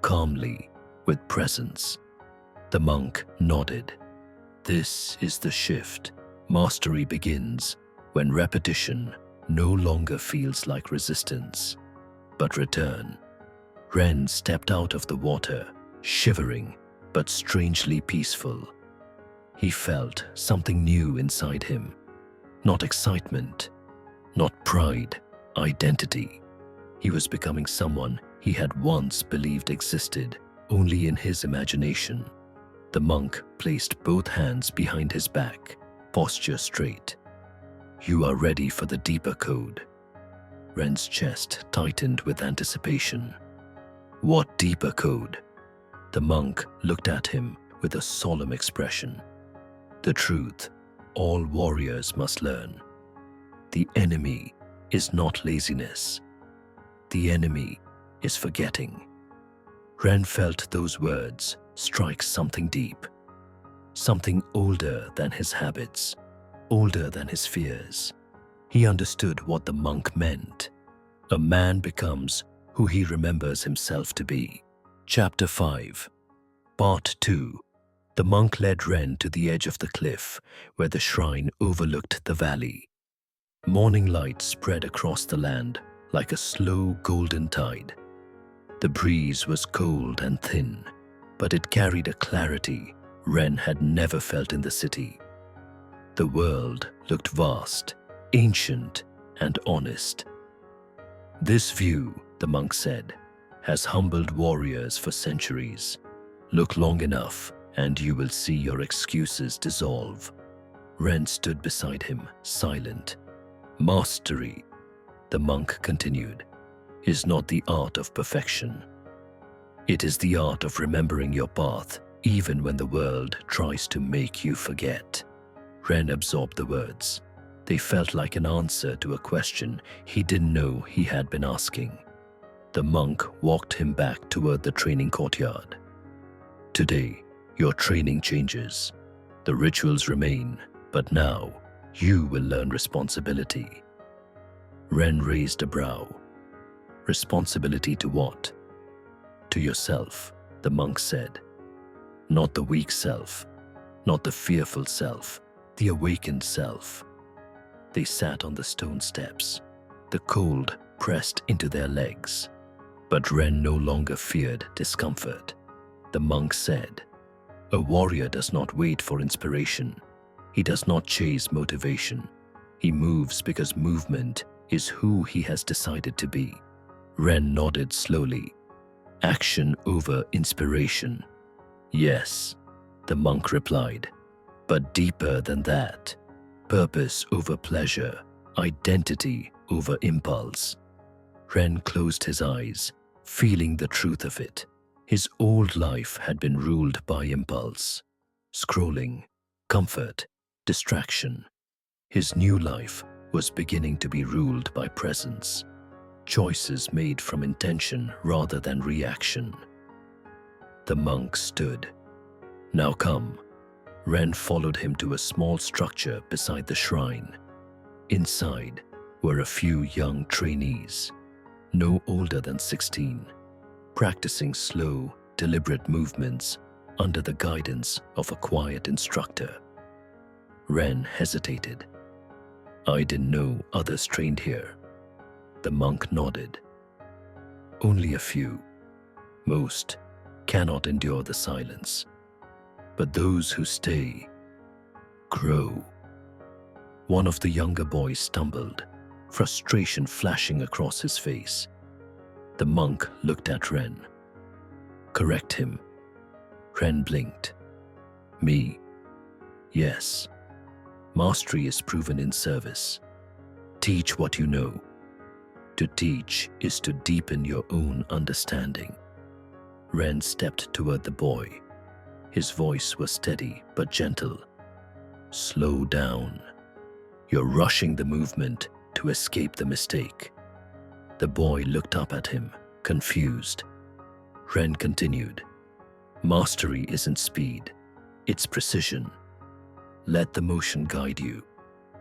Calmly, with presence. The monk nodded. This is the shift. Mastery begins when repetition no longer feels like resistance, but return. Ren stepped out of the water, shivering but strangely peaceful. He felt something new inside him. Not excitement, not pride, identity. He was becoming someone he had once believed existed only in his imagination. The monk placed both hands behind his back, posture straight. You are ready for the deeper code. Ren's chest tightened with anticipation. What deeper code? The monk looked at him with a solemn expression. The truth all warriors must learn. The enemy is not laziness. The enemy is forgetting. Ren felt those words strike something deep, something older than his habits, older than his fears. He understood what the monk meant. A man becomes who he remembers himself to be. Chapter 5, Part 2. The monk led Ren to the edge of the cliff where the shrine overlooked the valley. Morning light spread across the land like a slow golden tide. The breeze was cold and thin, but it carried a clarity Ren had never felt in the city. The world looked vast, ancient, and honest. This view, the monk said, has humbled warriors for centuries. Look long enough, and you will see your excuses dissolve. Ren stood beside him, silent. Mastery, the monk continued, is not the art of perfection. It is the art of remembering your path, even when the world tries to make you forget. Ren absorbed the words. They felt like an answer to a question he didn't know he had been asking. The monk walked him back toward the training courtyard. Today, your training changes. The rituals remain, but now you will learn responsibility. Ren raised a brow. Responsibility to what? To yourself, the monk said. Not the weak self, not the fearful self, the awakened self. They sat on the stone steps. The cold pressed into their legs. But Ren no longer feared discomfort. The monk said, a warrior does not wait for inspiration. He does not chase motivation. He moves because movement is who he has decided to be. Ren nodded slowly. Action over inspiration. Yes, the monk replied, but deeper than that. Purpose over pleasure, identity over impulse. Ren closed his eyes, feeling the truth of it. His old life had been ruled by impulse, scrolling, comfort, distraction. His new life was beginning to be ruled by presence, choices made from intention rather than reaction. The monk stood. Now come. Ren followed him to a small structure beside the shrine. Inside were a few young trainees, no older than 16, practicing slow, deliberate movements under the guidance of a quiet instructor. Ren hesitated. I didn't know others trained here. The monk nodded. Only a few. Most cannot endure the silence. But those who stay grow. One of the younger boys stumbled, frustration flashing across his face. The monk looked at Ren. Correct him. Ren blinked. Me? Yes. Mastery is proven in service. Teach what you know. To teach is to deepen your own understanding. Ren stepped toward the boy. His voice was steady but gentle. Slow down. You're rushing the movement to escape the mistake. The boy looked up at him, confused. Ren continued. Mastery isn't speed, it's precision. Let the motion guide you.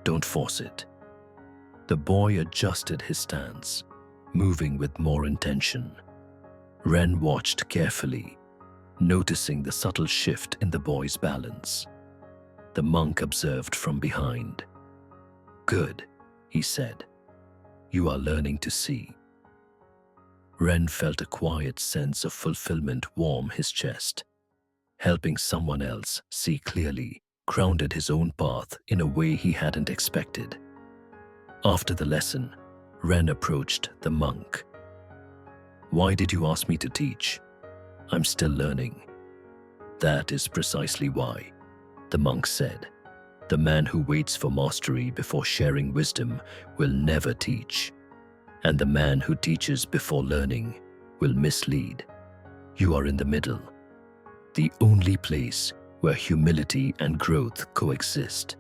Don't force it. The boy adjusted his stance, moving with more intention. Ren watched carefully, noticing the subtle shift in the boy's balance. The monk observed from behind. Good, he said. You are learning to see. Ren felt a quiet sense of fulfillment warm his chest. Helping someone else see clearly grounded his own path in a way he hadn't expected. After the lesson, Ren approached the monk. Why did you ask me to teach? I'm still learning. That is precisely why, the monk said. The man who waits for mastery before sharing wisdom will never teach. And the man who teaches before learning will mislead. You are in the middle, the only place where humility and growth coexist.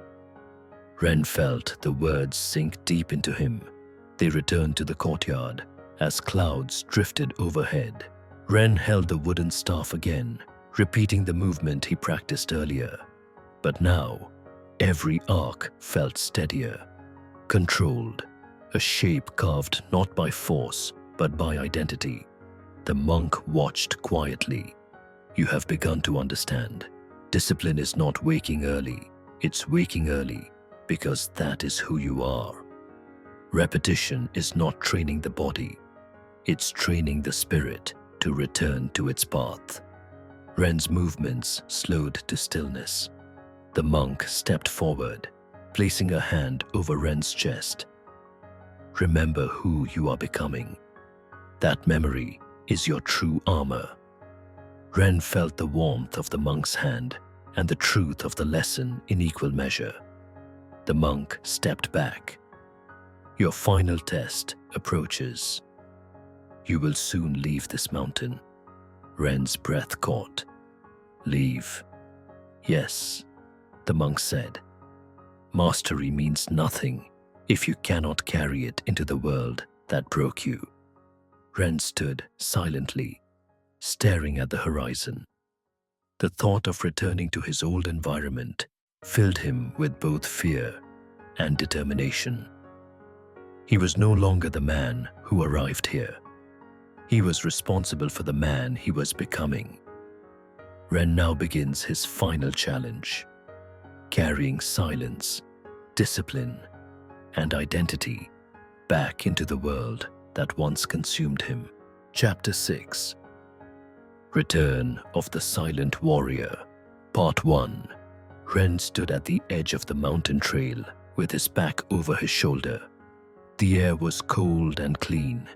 Ren felt the words sink deep into him. They returned to the courtyard as clouds drifted overhead. Ren held the wooden staff again, repeating the movement he practiced earlier. But now, every arc felt steadier, controlled, a shape carved not by force but by identity. The monk watched quietly. You have begun to understand. Discipline is not waking early. It's waking early because that is who you are. Repetition is not training the body. It's training the spirit to return to its path. Ren's movements slowed to stillness. The monk stepped forward, placing a hand over Ren's chest. Remember who you are becoming. That memory is your true armor. Ren felt the warmth of the monk's hand and the truth of the lesson in equal measure. The monk stepped back. Your final test approaches. You will soon leave this mountain. Ren's breath caught. Leave. Yes, the monk said. Mastery means nothing if you cannot carry it into the world that broke you. Ren stood silently, staring at the horizon. The thought of returning to his old environment filled him with both fear and determination. He was no longer the man who arrived here. He was responsible for the man he was becoming. Ren now begins his final challenge, carrying silence, discipline, and identity back into the world that once consumed him. Chapter 6. Return of the Silent Warrior. Part 1. Ren stood at the edge of the mountain trail with his back over his shoulder. The air was cold and clean.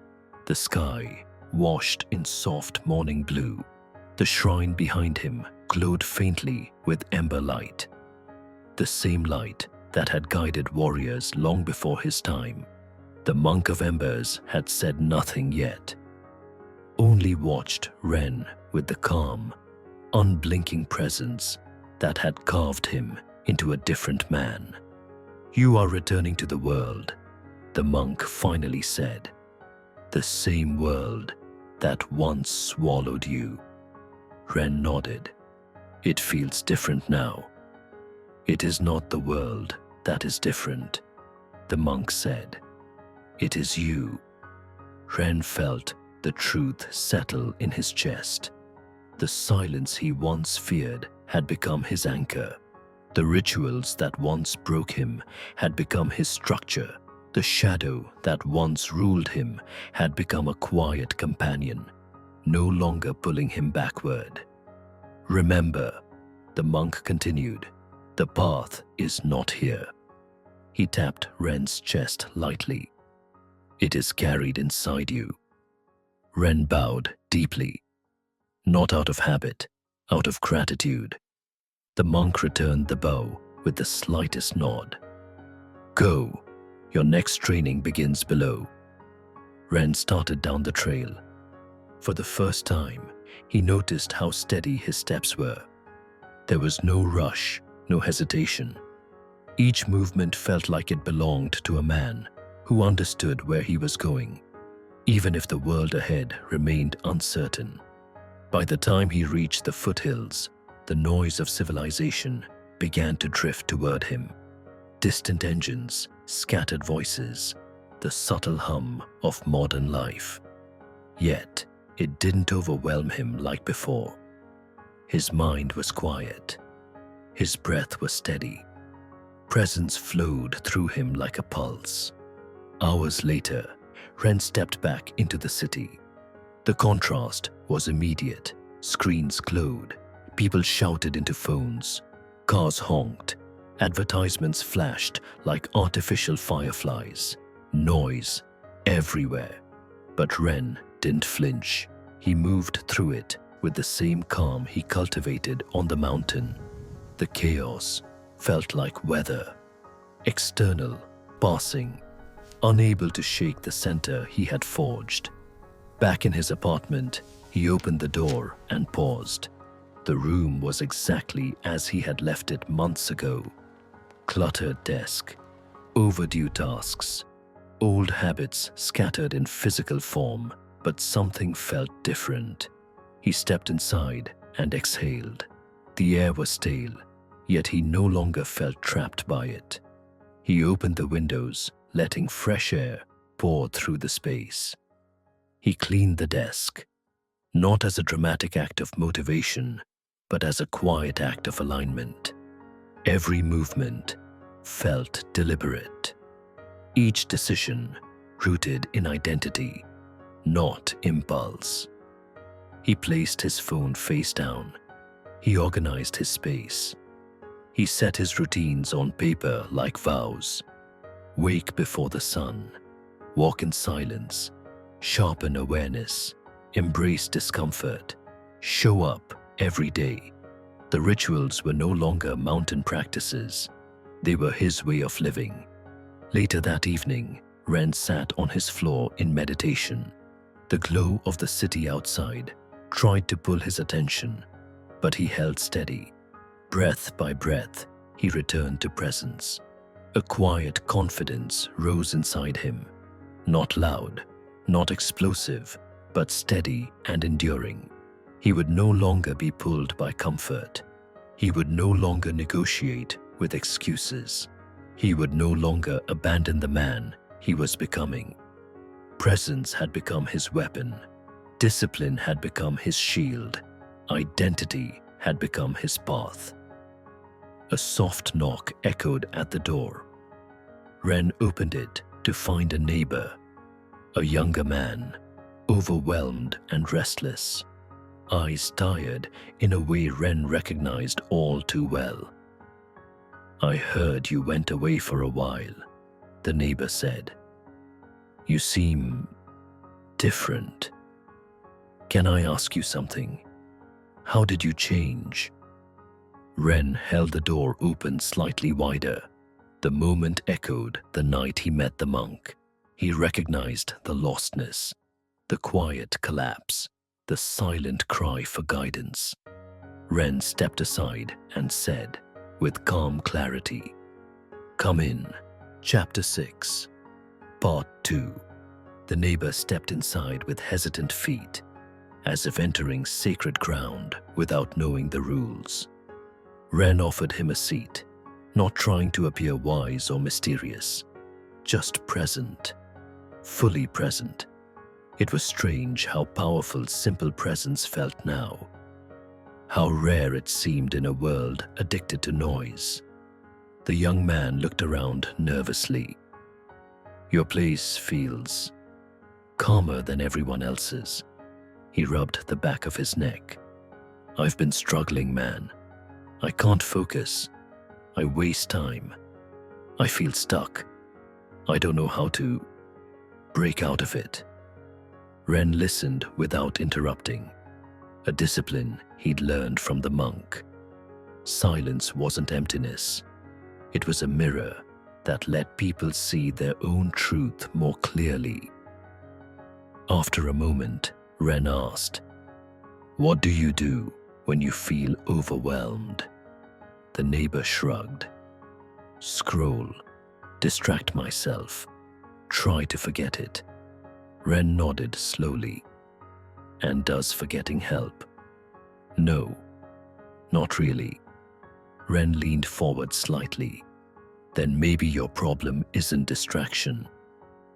The sky washed in soft morning blue. The shrine behind him glowed faintly with ember light. The same light that had guided warriors long before his time. The Monk of Embers had said nothing yet, only watched Ren with the calm, unblinking presence that had carved him into a different man. You are returning to the world, the monk finally said. The same world that once swallowed you. Ren nodded. It feels different now. It is not the world that is different, the monk said. It is you. Ren felt the truth settle in his chest. The silence he once feared had become his anchor. The rituals that once broke him had become his structure. The shadow that once ruled him had become a quiet companion, no longer pulling him backward. Remember, the monk continued, the path is not here. He tapped Ren's chest lightly. It is carried inside you. Ren bowed deeply, not out of habit, out of gratitude. The monk returned the bow with the slightest nod. Go. Your next training begins below. Ren started down the trail. For the first time, he noticed how steady his steps were. There was no rush, no hesitation. Each movement felt like it belonged to a man who understood where he was going, even if the world ahead remained uncertain. By the time he reached the foothills, the noise of civilization began to drift toward him. Distant engines, scattered voices, the subtle hum of modern life. Yet, it didn't overwhelm him like before. His mind was quiet. His breath was steady. Presence flowed through him like a pulse. Hours later, Ren stepped back into the city. The contrast was immediate. Screens glowed. People shouted into phones. Cars honked. Advertisements flashed like artificial fireflies. Noise everywhere. But Ren didn't flinch. He moved through it with the same calm he cultivated on the mountain. The chaos felt like weather. External, passing, unable to shake the center he had forged. Back in his apartment, he opened the door and paused. The room was exactly as he had left it months ago. cluttered desk, overdue tasks, old habits scattered in physical form, but something felt different. He stepped inside and exhaled. The air was stale, yet he no longer felt trapped by it. He opened the windows, letting fresh air pour through the space. He cleaned the desk, not as a dramatic act of motivation, but as a quiet act of alignment. Every movement felt deliberate. Each decision rooted in identity, not impulse. He placed his phone face down. He organized his space. He set his routines on paper like vows. Wake before the sun, walk in silence, sharpen awareness, embrace discomfort, show up every day. The rituals were no longer mountain practices. They were his way of living. Later that evening, Ren sat on his floor in meditation. The glow of the city outside tried to pull his attention, but he held steady. Breath by breath, he returned to presence. A quiet confidence rose inside him, not loud, not explosive, but steady and enduring. He would no longer be pulled by comfort. He would no longer negotiate with excuses. He would no longer abandon the man he was becoming. Presence had become his weapon. Discipline had become his shield. Identity had become his path. A soft knock echoed at the door. Ren opened it to find a neighbor, a younger man, overwhelmed and restless, eyes tired in a way Ren recognized all too well. "I heard you went away for a while," the neighbor said. "You seem different. Can I ask you something? How did you change?" Ren held the door open slightly wider. The moment echoed the night he met the monk. He recognized the lostness, the quiet collapse, the silent cry for guidance. Ren stepped aside and said, with calm clarity, "Come in." Chapter 6, Part 2. The neighbor stepped inside with hesitant feet, as if entering sacred ground without knowing the rules. Ren offered him a seat, not trying to appear wise or mysterious, just present, fully present. It was strange how powerful simple presence felt now, how rare it seemed in a world addicted to noise. The young man looked around nervously. "Your place feels calmer than everyone else's." He rubbed the back of his neck. "I've been struggling, man. I can't focus. I waste time. I feel stuck. I don't know how to break out of it." Ren listened without interrupting, a discipline he'd learned from the monk. Silence wasn't emptiness. It was a mirror that let people see their own truth more clearly. After a moment, Ren asked, "What do you do when you feel overwhelmed?" The neighbor shrugged. "Scroll, distract myself, try to forget it." Ren nodded slowly. "And does forgetting help?" "No, not really." Ren leaned forward slightly. "Then maybe your problem isn't distraction.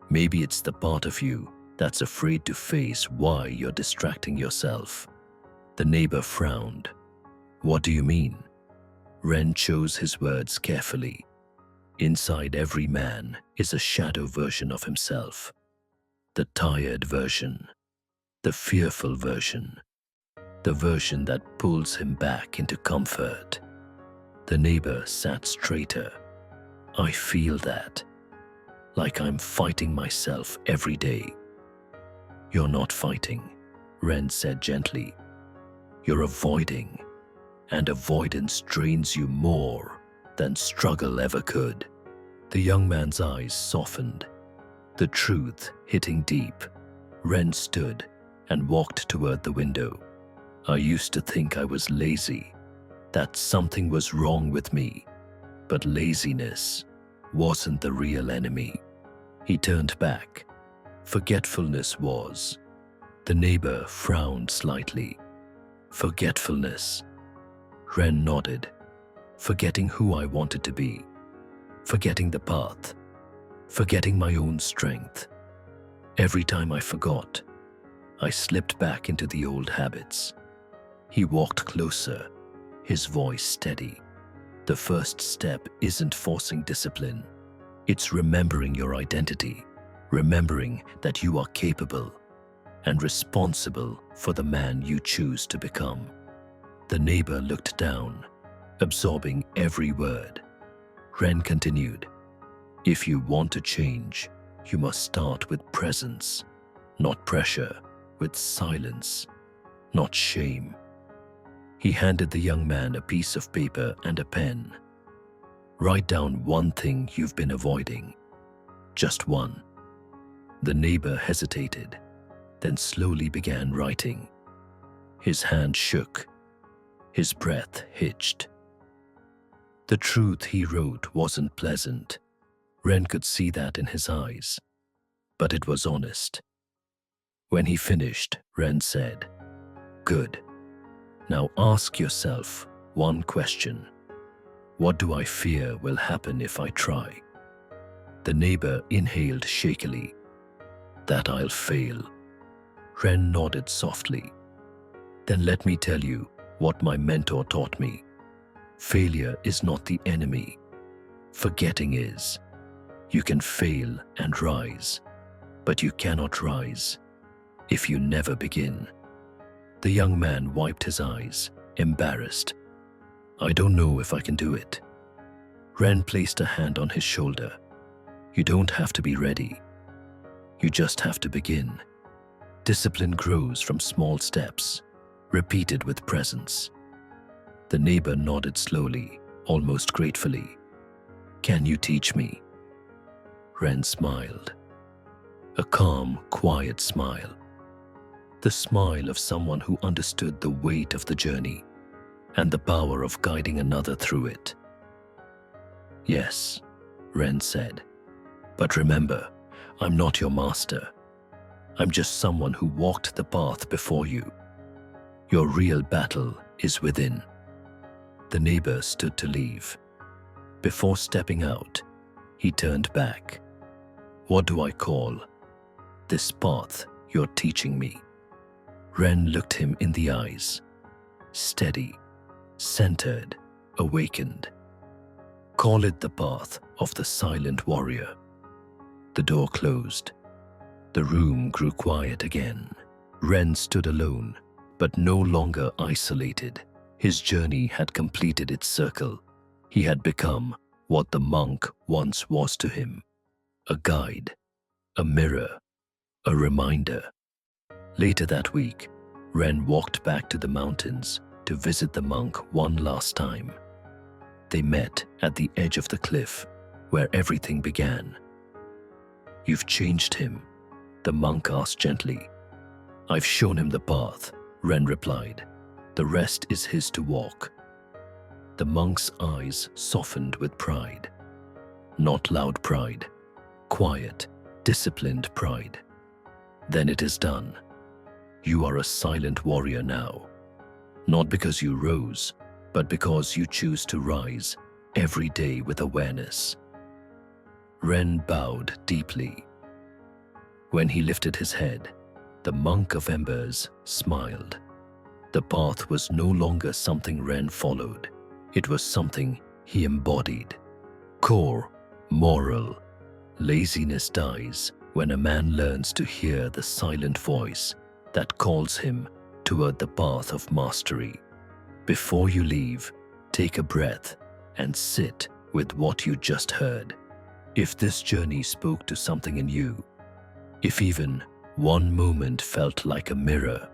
Maybe it's the part of you that's afraid to face why you're distracting yourself." The neighbor frowned. "What do you mean?" Ren chose his words carefully. Inside every man is a shadow version of himself. The tired version, the fearful version, the version that pulls him back into comfort. The neighbor sat straighter. "I feel that, like I'm fighting myself every day." "You're not fighting," Ren said gently. "You're avoiding, and avoidance drains you more than struggle ever could." The young man's eyes softened, the truth hitting deep. Ren stood and walked toward the window. "I used to think I was lazy, that something was wrong with me. But laziness wasn't the real enemy. He turned back. Forgetfulness was. The neighbor frowned slightly. Forgetfulness. Ren nodded. Forgetting who I wanted to be. Forgetting the path. Forgetting my own strength. Every time I forgot, I slipped back into the old habits. He walked closer, his voice steady. The first step isn't forcing discipline. It's remembering your identity, remembering that you are capable and responsible for the man you choose to become. The neighbor looked down, absorbing every word. Ren continued, "If you want to change, you must start with presence, not pressure, with silence, not shame." He handed the young man a piece of paper and a pen. "Write down one thing you've been avoiding. Just one." The neighbor hesitated, then slowly began writing. His hand shook. His breath hitched. The truth he wrote wasn't pleasant. Ren could see that in his eyes. But it was honest. When he finished, Ren said, "Good. Now ask yourself one question. What do I fear will happen if I try?" The neighbor inhaled shakily. "That I'll fail." Ren nodded softly. "Then let me tell you what my mentor taught me. Failure is not the enemy. Forgetting is. You can fail and rise, but you cannot rise if you never begin." The young man wiped his eyes, embarrassed. "I don't know if I can do it." Ren placed a hand on his shoulder. "You don't have to be ready. You just have to begin. Discipline grows from small steps, repeated with presence." The neighbor nodded slowly, almost gratefully. "Can you teach me?" Ren smiled. A calm, quiet smile. The smile of someone who understood the weight of the journey and the power of guiding another through it. "Yes," Ren said. "But remember, I'm not your master. I'm just someone who walked the path before you. Your real battle is within." The neighbor stood to leave. Before stepping out, he turned back. "What do I call this path you're teaching me?" Ren looked him in the eyes. Steady, centered, awakened. "Call it the path of the silent warrior." The door closed. The room grew quiet again. Ren stood alone, but no longer isolated. His journey had completed its circle. He had become what the monk once was to him: a guide, a mirror, a reminder. Later that week, Ren walked back to the mountains to visit the monk one last time. They met at the edge of the cliff where everything began. "You've changed him," the monk asked gently. "I've shown him the path," Ren replied. "The rest is his to walk." The monk's eyes softened with pride. Not loud pride, quiet, disciplined pride. "Then it is done. You are a silent warrior now. Not because you rose, but because you choose to rise every day with awareness." Ren bowed deeply. When he lifted his head, the Monk of Embers smiled. The path was no longer something Ren followed. It was something he embodied. Core, moral. Laziness dies when a man learns to hear the silent voice that calls him toward the path of mastery. Before you leave, take a breath and sit with what you just heard. If this journey spoke to something in you, if even one moment felt like a mirror,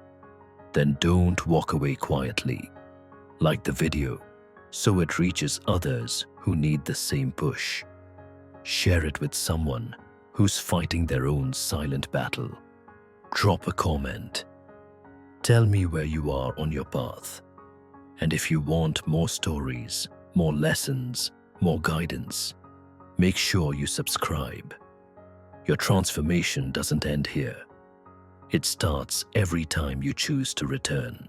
then don't walk away quietly. Like the video, so it reaches others who need the same push. Share it with someone who's fighting their own silent battle. Drop a comment. Tell me where you are on your path. And if you want more stories, more lessons, more guidance, make sure you subscribe. Your transformation doesn't end here. It starts every time you choose to return.